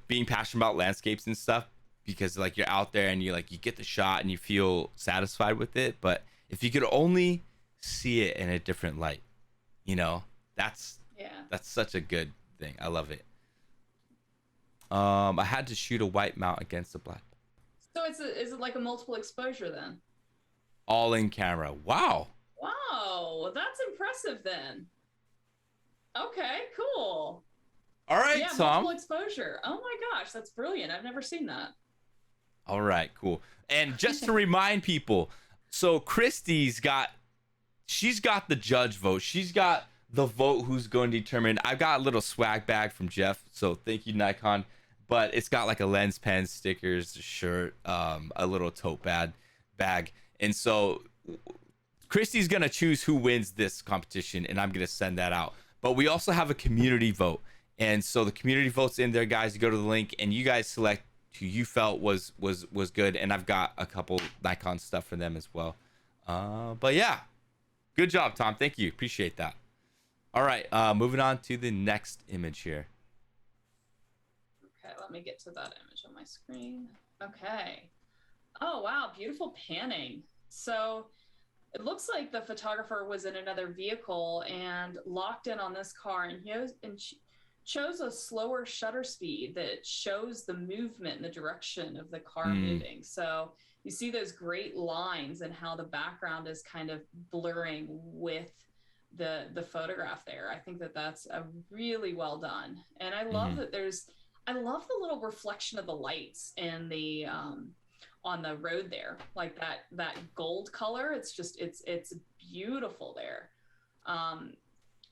Speaker 1: being passionate about landscapes and stuff, because like you're out there and you get the shot and you feel satisfied with it, but if you could only see it in a different light, that's such a good thing. I love it. I had to shoot a white mount against a black.
Speaker 2: So is it like a multiple exposure then?
Speaker 1: All in camera. Wow,
Speaker 2: that's impressive then. Okay, cool.
Speaker 1: All right,
Speaker 2: yeah,
Speaker 1: Tom.
Speaker 2: multiple exposure. Oh my gosh, that's brilliant. I've never seen that.
Speaker 1: All right, cool. And just to remind people, so Kristi's she's got the judge vote. She's got the vote who's going to determine. I got a little swag bag from Jeff, so thank you, Nikon. But it's got like a lens pen, stickers, a shirt, a little tote bag. And so Kristi's going to choose who wins this competition, and I'm going to send that out. But we also have a community vote. And so the community vote's in there, guys. You go to the link, and you guys select who you felt was good. And I've got a couple Nikon stuff for them as well. But yeah, good job, Tom. Thank you. Appreciate that. All right, moving on to the next image here.
Speaker 2: Okay, let me get to that image on my screen. Okay. Oh, wow, beautiful panning. So it looks like the photographer was in another vehicle and locked in on this car, and chose a slower shutter speed that shows the movement and the direction of the car moving. So you see those great lines and how the background is kind of blurring with the photograph there. I think that's a really well done. And I love that I love the little reflection of the lights and the on the road there, like that gold color. It's beautiful there.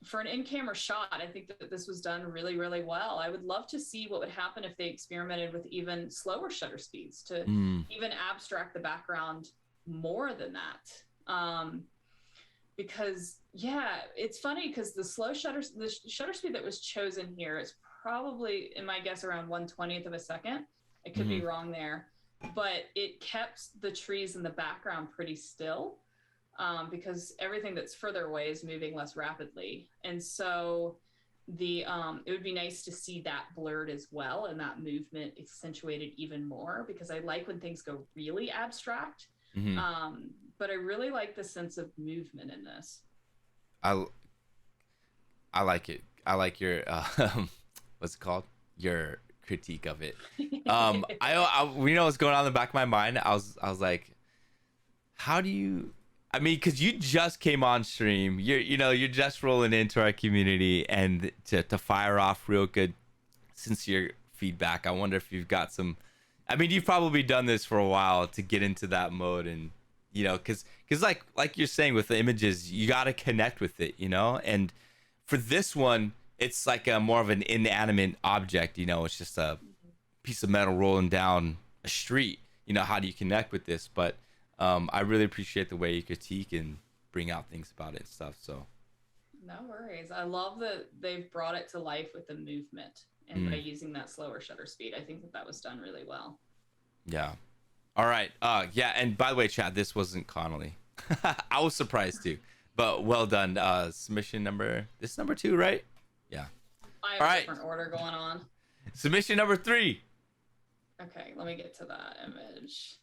Speaker 2: For an in-camera shot, I think that this was done really, really well. I would love to see what would happen if they experimented with even slower shutter speeds to even abstract the background more than that. Because yeah, it's funny because the shutter speed that was chosen here is probably, in my guess, around 1/20th of a second. I could be wrong there, but it kept the trees in the background pretty still. Because everything that's further away is moving less rapidly. And so it would be nice to see that blurred as well and that movement accentuated even more, because I like when things go really abstract. But I really like the sense of movement in this.
Speaker 1: I like it. I like your what's it called? Your critique of it. I what's going on in the back of my mind. I was like, how do you? I mean, because you just came on stream, you're just rolling into our community, and to fire off real good, sincere feedback. I wonder if you've got some I mean, you've probably done this for a while to get into that mode, and because like you're saying with the images, you got to connect with it, and for this one, it's like a more of an inanimate object, it's just a piece of metal rolling down a street. How do you connect with this? But I really appreciate the way you critique and bring out things about it and stuff. So
Speaker 2: no worries. I love that they've brought it to life with the movement and by using that slower shutter speed. I think that was done really well.
Speaker 1: Yeah. All right. Yeah. And by the way, Chad, this wasn't Connolly. I was surprised too, but well done. Submission number 2, right? Yeah.
Speaker 2: I have a different order going on.
Speaker 1: Submission number 3.
Speaker 2: Okay, let me get to that image.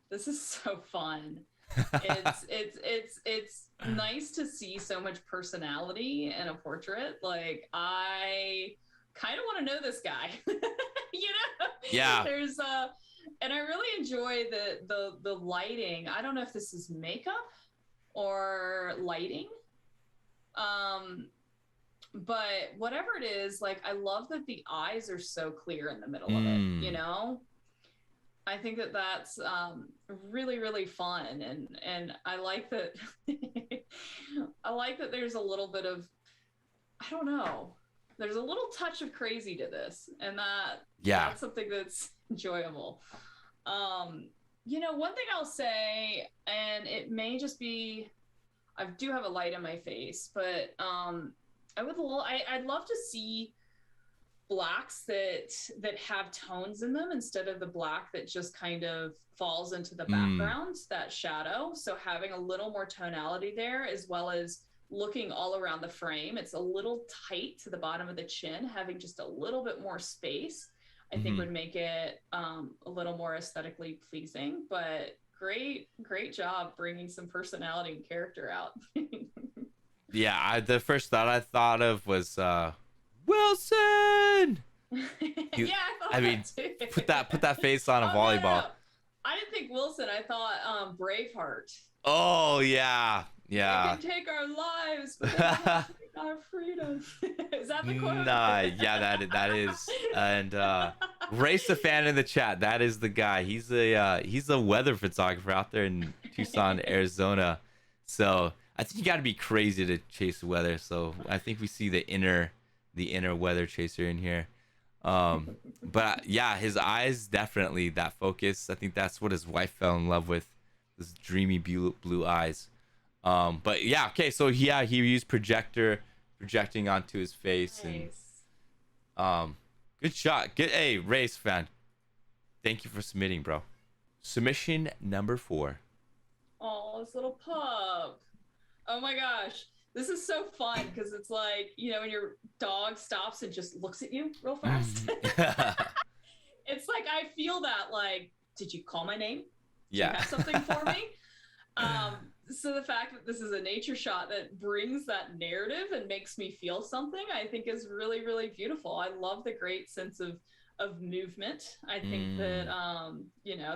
Speaker 2: This is so fun. It's nice to see so much personality in a portrait. Like, I kind of want to know this guy.
Speaker 1: Yeah.
Speaker 2: There's and I really enjoy the lighting. I don't know if this is makeup or lighting. But whatever it is, like, I love that the eyes are so clear in the middle of it, I think that that's really, really fun. And I like that I like that there's a little bit of, I don't know, there's a little touch of crazy to this, and that's something that's enjoyable. One thing I'll say, and it may just be, I do have a light in my face, but I'd love to see blacks that have tones in them instead of the black that just kind of falls into the background, that shadow. So having a little more tonality there, as well as looking all around the frame. It's a little tight to the bottom of the chin. Having just a little bit more space, I think would make it a little more aesthetically pleasing. But great job bringing some personality and character out.
Speaker 1: Yeah, the first thought I thought of was Wilson.
Speaker 2: I
Speaker 1: mean,
Speaker 2: too.
Speaker 1: put that face on a volleyball.
Speaker 2: No. I didn't think Wilson. I thought Braveheart.
Speaker 1: Oh yeah.
Speaker 2: They can take our lives, but they can't take our freedom. Is that the quote?
Speaker 1: Nah, yeah, that is. And Race the fan in the chat. That is the guy. He's a weather photographer out there in Tucson, Arizona. So I think you got to be crazy to chase the weather. So I think we see the inner weather chaser in here. But yeah, his eyes, definitely that focus. I think that's what his wife fell in love with, those dreamy blue eyes. But yeah, okay, so yeah, he used projecting onto his face.
Speaker 2: Nice.
Speaker 1: And good shot. Good. Hey, Race fan, thank you for submitting, bro. Submission number 4.
Speaker 2: Oh, this little pup. Oh my gosh. This is so fun because it's like, when your dog stops and just looks at you real fast. It's like, I feel that, like, did you call my name? Do you have something for me? So the fact that this is a nature shot that brings that narrative and makes me feel something, I think is really, really beautiful. I love the great sense of movement. I think that,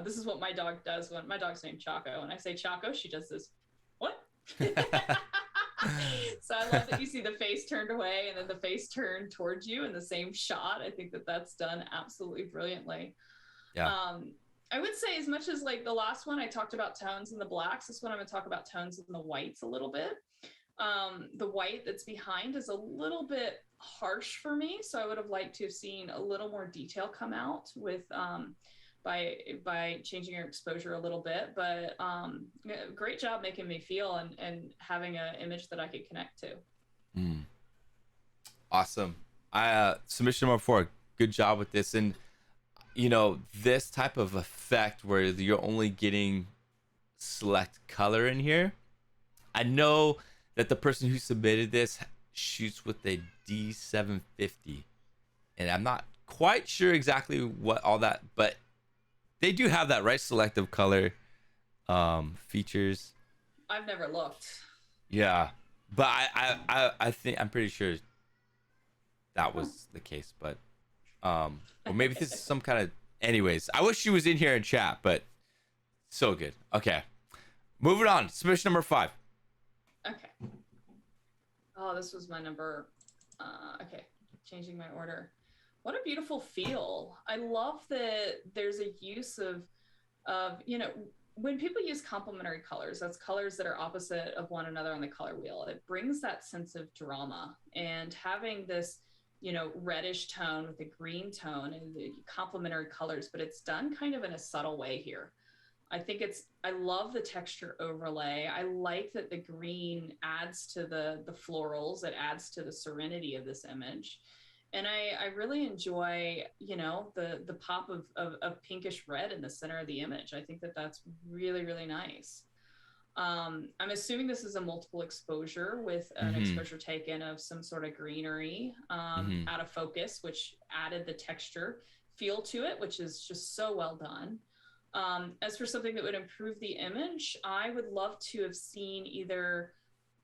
Speaker 2: this is what my dog does when my dog's named Choco. When I say Choco, she does this, what? So I love that you see the face turned away and then the face turned towards you in the same shot. I think that that's done absolutely brilliantly.
Speaker 1: Yeah.
Speaker 2: I would say, as much as like the last one, I talked about tones in the blacks. This one, I'm going to talk about tones in the whites a little bit. The white that's behind is a little bit harsh for me. So I would have liked to have seen a little more detail come out with, by changing your exposure a little bit, but great job making me feel and having an image that I could connect to.
Speaker 1: Awesome. Submission number 4. Good job with this. And this type of effect where you're only getting select color in here. I know that the person who submitted this shoots with a D750, and I'm not quite sure exactly what all that, but they do have that, right? Selective color features.
Speaker 2: I've never looked.
Speaker 1: Yeah, but I think I'm pretty sure that was the case, but or maybe this is some kind of. Anyways, I wish she was in here in chat, but so good. Okay, moving on. Submission number 5.
Speaker 2: Okay. Oh, this was my number. Okay, changing my order. What a beautiful feel. I love that there's a use of, you know, when people use complementary colors, that's colors that are opposite of one another on the color wheel. It brings that sense of drama, and having this, you know, reddish tone with a green tone and the complementary colors, but it's done kind of in a subtle way here. I love the texture overlay. I like that the green adds to the florals. It adds to the serenity of this image. And I really enjoy, you know, the pop of pinkish red in the center of the image. I think that that's really, really nice. I'm assuming this is a multiple exposure with an exposure taken of some sort of greenery out of focus, which added the texture feel to it, which is just so well done. As for something that would improve the image, I would love to have seen either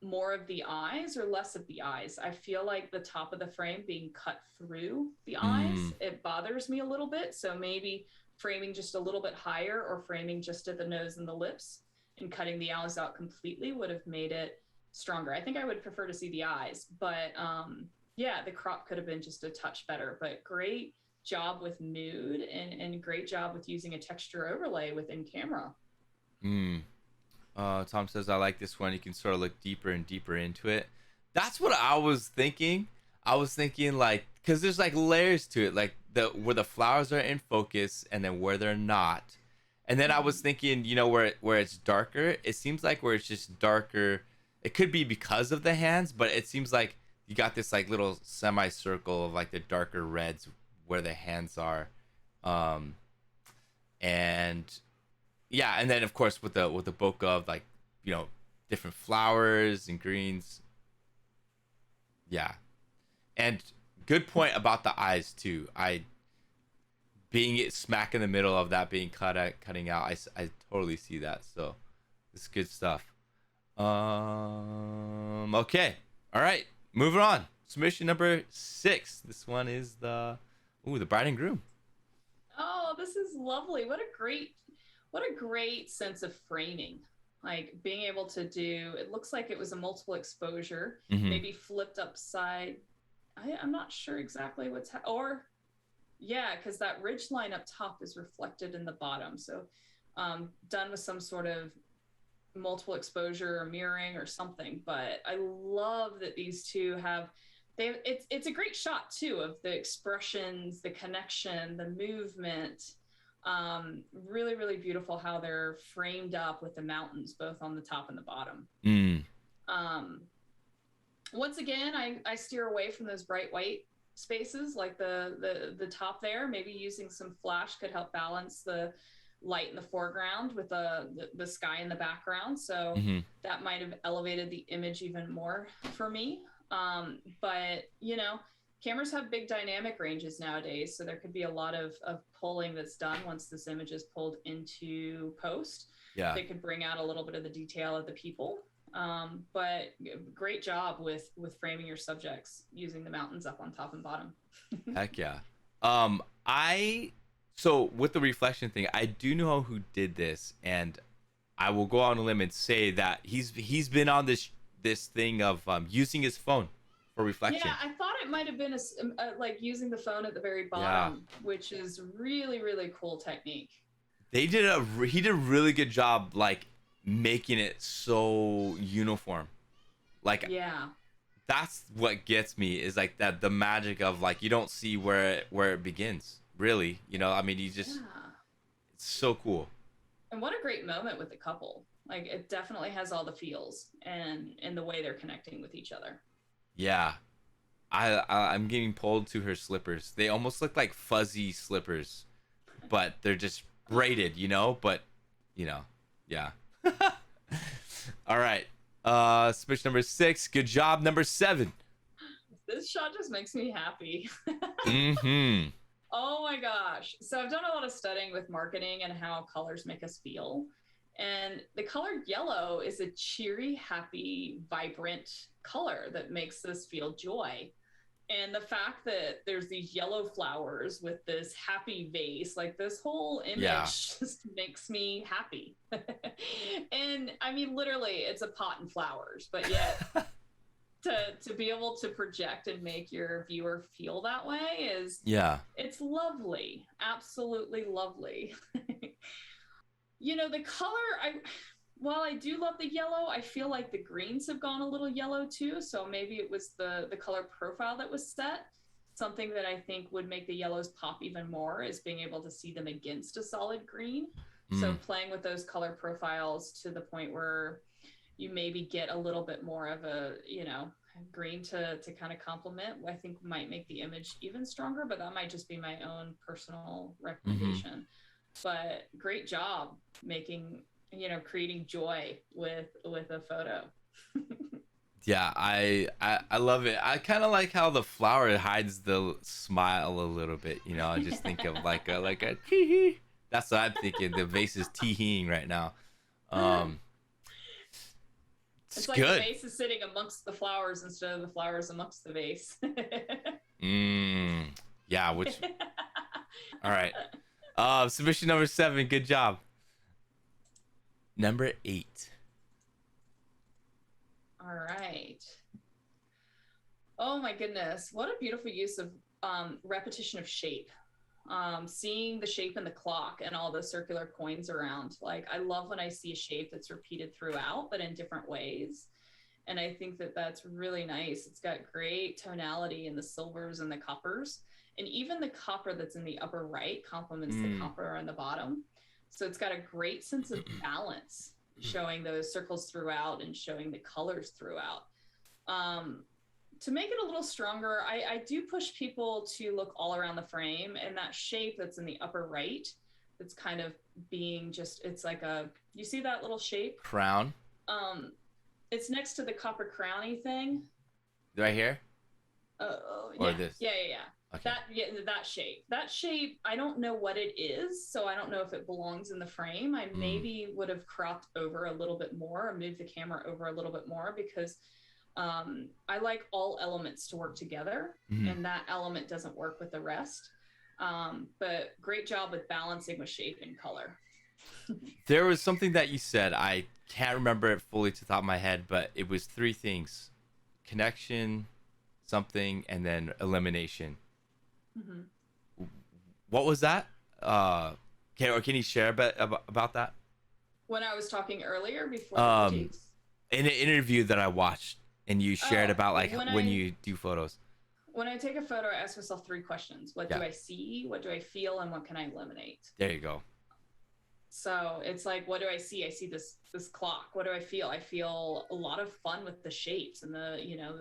Speaker 2: more of the eyes or less of the eyes. I feel like the top of the frame being cut through the eyes, it bothers me a little bit. So maybe framing just a little bit higher, or framing just at the nose and the lips and cutting the eyes out completely would have made it stronger. I think I would prefer to see the eyes, but yeah, the crop could have been just a touch better. But great job with mood, and great job with using a texture overlay within camera.
Speaker 1: Tom says, I like this one. You can sort of look deeper and deeper into it. That's what I was thinking. I was thinking, like, because there's like layers to it, like where the flowers are in focus and then where they're not. And then I was thinking, you know, where it's darker, it seems like where it's just darker, it could be because of the hands, but it seems like you got this like little semicircle of like the darker reds where the hands are. And yeah, and then of course with the bokeh of, like, you know, different flowers and greens. Yeah. And good point about the eyes too. Being it smack in the middle of that being cutting out, I totally see that. So it's good stuff. Okay. All right. Moving on. Submission number 6. This one is the bride and groom.
Speaker 2: Oh, this is lovely. What a great sense of framing. Like being able to do, it looks like it was a multiple exposure, maybe flipped upside. I'm not sure exactly or yeah, because that ridge line up top is reflected in the bottom. So done with some sort of multiple exposure or mirroring or something. But I love that these two have, it's a great shot too, of the expressions, the connection, the movement. Really, really beautiful how they're framed up with the mountains, both on the top and the bottom. Once again, I steer away from those bright white spaces, like the top there. Maybe using some flash could help balance the light in the foreground with the sky in the background. So that might have elevated the image even more for me. But you know, cameras have big dynamic ranges nowadays, so there could be a lot of pulling that's done once this image is pulled into post.
Speaker 1: Yeah,
Speaker 2: they could bring out a little bit of the detail of the people. But great job with framing your subjects using the mountains up on top and bottom.
Speaker 1: Heck yeah. So with the reflection thing, I do know who did this, and I will go on a limb and say that he's been on this thing of using his phone for reflection.
Speaker 2: Yeah, I thought it might have been like using the phone at the very bottom, which is really, really cool technique.
Speaker 1: He did a really good job, like making it so uniform. Like, yeah, that's what gets me, is like that the magic of, like, you don't see where it begins, really, you know. I mean, it's so cool.
Speaker 2: And what a great moment with the couple. Like, it definitely has all the feels and the way they're connecting with each other.
Speaker 1: Yeah, I'm getting pulled to her slippers. They almost look like fuzzy slippers, but they're just braided, you know. But you know, yeah. All right. Switch number 6. Good job, number 7.
Speaker 2: This shot just makes me happy. Oh my gosh. So I've done a lot of studying with marketing and how colors make us feel. And the color yellow is a cheery, happy, vibrant color that makes us feel joy. And the fact that there's these yellow flowers with this happy vase, like, this whole image just makes me happy. And I mean, literally, it's a pot and flowers, but yet to be able to project and make your viewer feel that way is, it's lovely. Absolutely lovely. You know, the color, while I do love the yellow, I feel like the greens have gone a little yellow too. So maybe it was the color profile that was set. Something that I think would make the yellows pop even more is being able to see them against a solid green. So playing with those color profiles to the point where you maybe get a little bit more of a, you know, green to kind of complement, I think might make the image even stronger, but that might just be my own personal recommendation. But great job making, you know, creating joy with a photo.
Speaker 1: Yeah, I love it. I kind of like how the flower hides the smile a little bit. You know, I just think of like a tee-hee. That's what I'm thinking. The vase is tee-heeing right now.
Speaker 2: It's like
Speaker 1: good.
Speaker 2: The vase is sitting amongst the flowers instead of the flowers amongst the vase.
Speaker 1: Yeah, which... All right. Submission number 7. Good job. Number 8.
Speaker 2: All right. Oh my goodness. What a beautiful use of repetition of shape. Seeing the shape in the clock and all the circular coins around. Like, I love when I see a shape that's repeated throughout, but in different ways. And I think that that's really nice. It's got great tonality in the silvers and the coppers. And even the copper that's in the upper right complements the copper on the bottom. So it's got a great sense of balance, showing those circles throughout and showing the colors throughout. To make it a little stronger, I do push people to look all around the frame, and that shape that's in the upper right, that's kind of being just, it's like a, you see that little shape?
Speaker 1: Crown?
Speaker 2: It's next to the copper crowny thing.
Speaker 1: Right here? Or
Speaker 2: Yeah.
Speaker 1: this?
Speaker 2: Yeah.
Speaker 1: Okay.
Speaker 2: That shape, I don't know what it is, so I don't know if it belongs in the frame. I maybe would have cropped over a little bit more or moved the camera over a little bit more, because I like all elements to work together, and that element doesn't work with the rest. But great job with balancing with shape and color.
Speaker 1: There was something that you said, I can't remember it fully to the top of my head, but it was 3 things: connection, something, and then elimination. What was that? Can you share a bit about that?
Speaker 2: When I was talking earlier before the critiques?
Speaker 1: In an interview that I watched, and you shared about like when you do photos.
Speaker 2: When I take a photo, I ask myself 3 questions. What do I see? What do I feel? And what can I eliminate?
Speaker 1: There you go.
Speaker 2: So it's like, what do I see? I see this clock. What do I feel? I feel a lot of fun with the shapes and the, you know,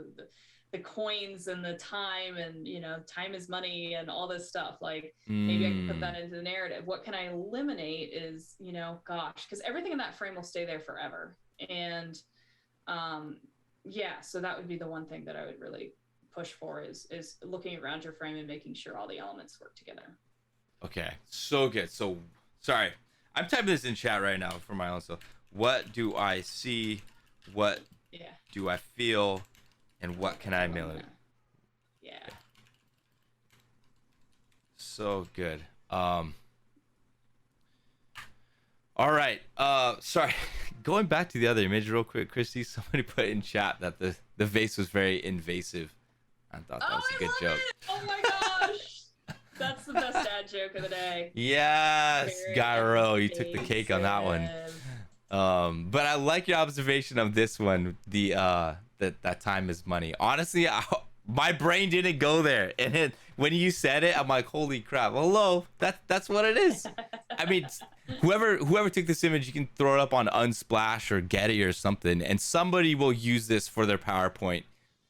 Speaker 2: the coins and the time, and, you know, time is money and all this stuff. Like, maybe I can put that into the narrative. What can I eliminate is, you know, gosh, because everything in that frame will stay there forever. And so that would be the one thing that I would really push for is looking around your frame and making sure all the elements work together.
Speaker 1: Okay, so good. So sorry, I'm typing this in chat right now for my own self. What do I see? What do I feel? And what can I eliminate?
Speaker 2: Yeah.
Speaker 1: So good. All right. Sorry. Going back to the other image real quick, Kristi, somebody put in chat that the vase was very invasive. I thought that was a good joke.
Speaker 2: Oh my gosh. That's the best dad joke of the day.
Speaker 1: Yes, Gyro, you took the cake on that one. But I like your observation of this one. That time is money. Honestly, my brain didn't go there, and when you said it, I'm like, holy crap! Hello, that's what it is. I mean, whoever took this image, you can throw it up on Unsplash or Getty or something, and somebody will use this for their PowerPoint.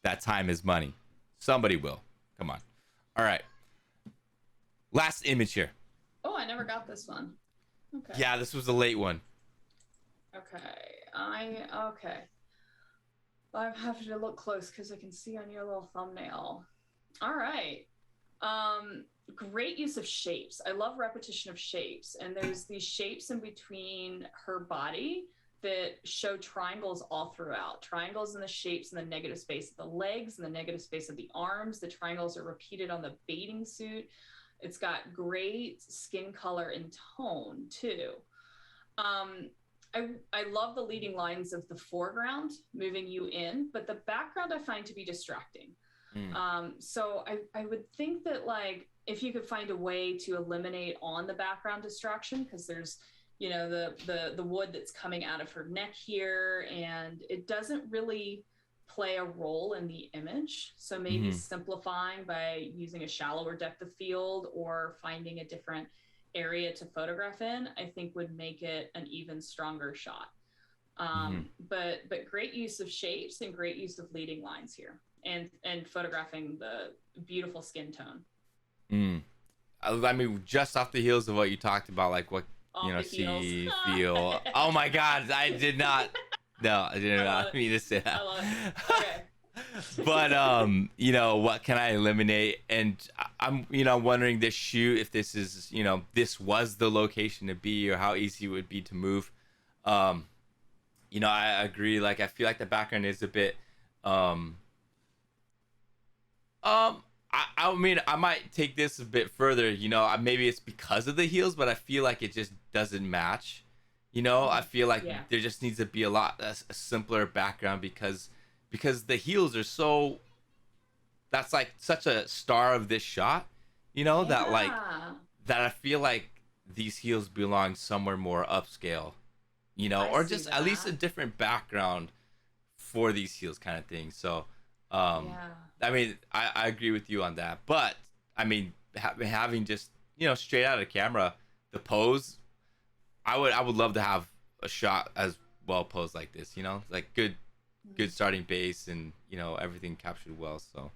Speaker 1: That time is money. Somebody will. Come on. All right. Last image here.
Speaker 2: Oh, I never got this one. Okay.
Speaker 1: Yeah, this was a late one.
Speaker 2: Okay. Okay. I have to look close because I can see on your little thumbnail. All right. Great use of shapes. I love repetition of shapes. And there's these shapes in between her body that show triangles all throughout. Triangles in the shapes in the negative space of the legs and the negative space of the arms. The triangles are repeated on the bathing suit. It's got great skin color and tone too. I love the leading lines of the foreground moving you in, but the background I find to be distracting. So I would think that like if you could find a way to eliminate on the background distraction, because there's, you know, the wood that's coming out of her neck here, and it doesn't really play a role in the image. So maybe simplifying by using a shallower depth of field or finding a different area to photograph in, I think would make it an even stronger shot. But great use of shapes and great use of leading lines here, and photographing the beautiful skin tone.
Speaker 1: I mean, just off the heels of what you talked about, like what,
Speaker 2: Off
Speaker 1: you know,
Speaker 2: the
Speaker 1: see,
Speaker 2: heels.
Speaker 1: feel. Oh my God, I did not. No, I did not mean to say that.
Speaker 2: I love it. Okay.
Speaker 1: But you know, what can I eliminate? And I'm, you know, wondering this shoot, if this is, you know, this was the location to be, or how easy it would be to move. You know, I agree. Like, I feel like the background is a bit. I mean, I might take this a bit further. You know, maybe it's because of the heels, but I feel like it just doesn't match. You know, I feel like there just needs to be a simpler background because the heels are so. That's like such a star of this shot. You know, that I feel like these heels belong somewhere more upscale. You know, or just at least a different background for these heels, kind of thing. So, I mean, I agree with you on that. But I mean, having just, you know, straight out of camera, the pose, I would love to have a shot as well posed like this. You know, like good starting base, and you know, everything captured well. So,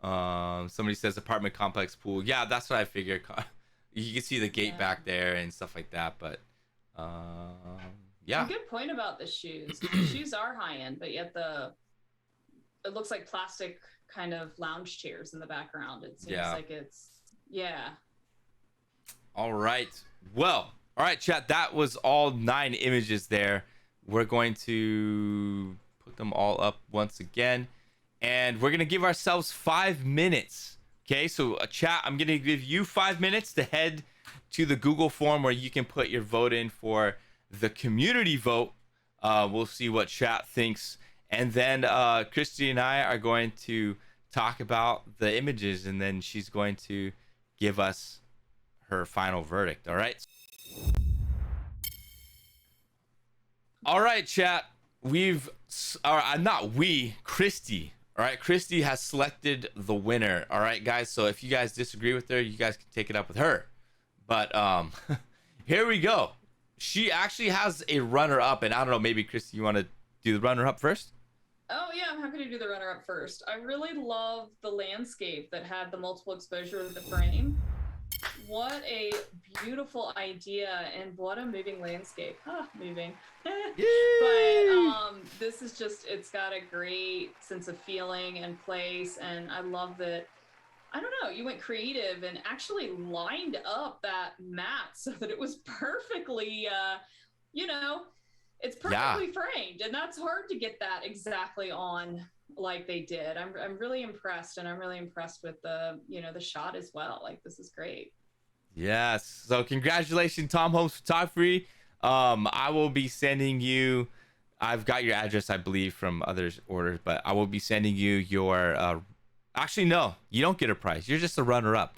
Speaker 1: somebody says apartment complex pool. Yeah, that's what I figured. You can see the gate back there and stuff like that, but. Yeah.
Speaker 2: A good point about the shoes. The shoes are high end, but yet it looks like plastic kind of lounge chairs in the background. It seems like it's
Speaker 1: All right. Well, all right, chat. That was all 9 images there. We're going to put them all up once again, and we're gonna give ourselves 5 minutes. Okay, so chat, I'm gonna give you 5 minutes to head to the Google form where you can put your vote in for the community vote. We'll see what chat thinks, and then Kristi and I are going to talk about the images, and then she's going to give us her final verdict. All right, chat, Kristi. All right, Kristi has selected the winner. All right, guys, so if you guys disagree with her, you guys can take it up with her. But here we go. She actually has a runner-up, and I don't know, maybe Kristi, you want to do the runner-up first?
Speaker 2: Oh yeah, I'm happy to do the runner-up first. I really love the landscape that had the multiple exposure of the frame. What a beautiful idea, and what a moving landscape. Moving. But this is just, it's got a great sense of feeling and place, and I love that. I don't know, you went creative and actually lined up that mat so that it was perfectly, you know, it's perfectly framed, and that's hard to get that exactly on like they did. I'm really impressed, and I'm really impressed with the, you know, the shot as well. Like, this is great.
Speaker 1: Yes. So congratulations, Tom Holmes Photography. I will be sending you, I've got your address, I believe, from others' orders, but I will be sending you your actually, no, you don't get a prize. You're just a runner-up.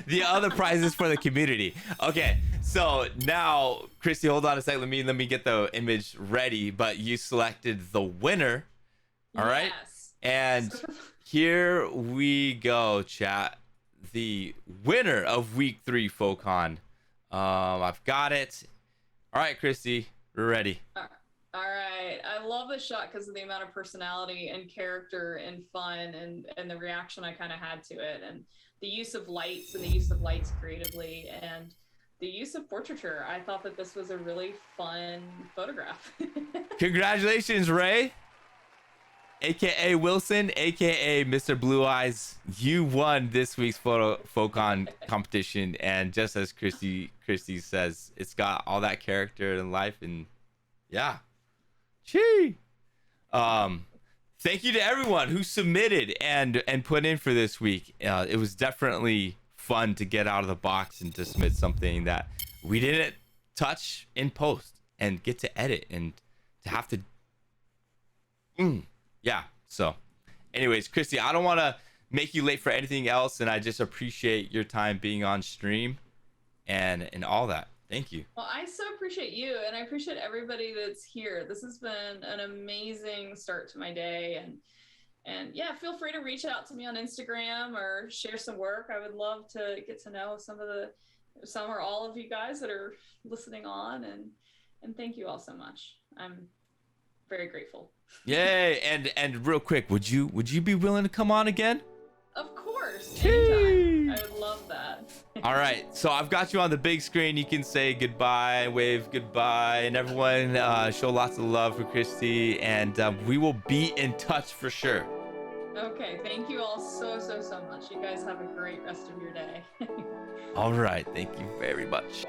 Speaker 1: The other prize is for the community. Okay, so now, Kristi, hold on a second. Let me get the image ready. But you selected the winner. All right? And here we go, chat. The winner of week 3 PHOCON. I've got it. All right, Kristi, we're ready.
Speaker 2: All right. I love this shot because of the amount of personality and character and fun and the reaction I kind of had to it, and the use of lights and the use of lights creatively and the use of portraiture. I thought that this was a really fun photograph.
Speaker 1: Congratulations, Ray, aka Wilson, aka Mr. Blue Eyes. You won this week's PHOCON competition, and just as Kristi says, it's got all that character and life, and yeah. Gee. Thank you to everyone who submitted and put in for this week. It was definitely fun to get out of the box and to submit something that we didn't touch in post. and get to edit and to have to yeah. So anyways, Kristi, I don't want to make you late for anything else, and I just appreciate your time being on stream and all that. Thank you.
Speaker 2: Well, I so appreciate you, and I appreciate everybody that's here. This has been an amazing start to my day, and yeah, feel free to reach out to me on Instagram or share some work. I would love to get to know some or all of you guys that are listening on, and thank you all so much. I'm very grateful.
Speaker 1: Yay! And real quick, would you be willing to come on again?
Speaker 2: Of course, anytime. I would love that.
Speaker 1: All right, so I've got you on the big screen. You can say goodbye, wave goodbye, and everyone show lots of love for Kristi, and we will be in touch for sure.
Speaker 2: Okay, thank you all so much. You guys have a great rest of your day.
Speaker 1: All right, thank you very much.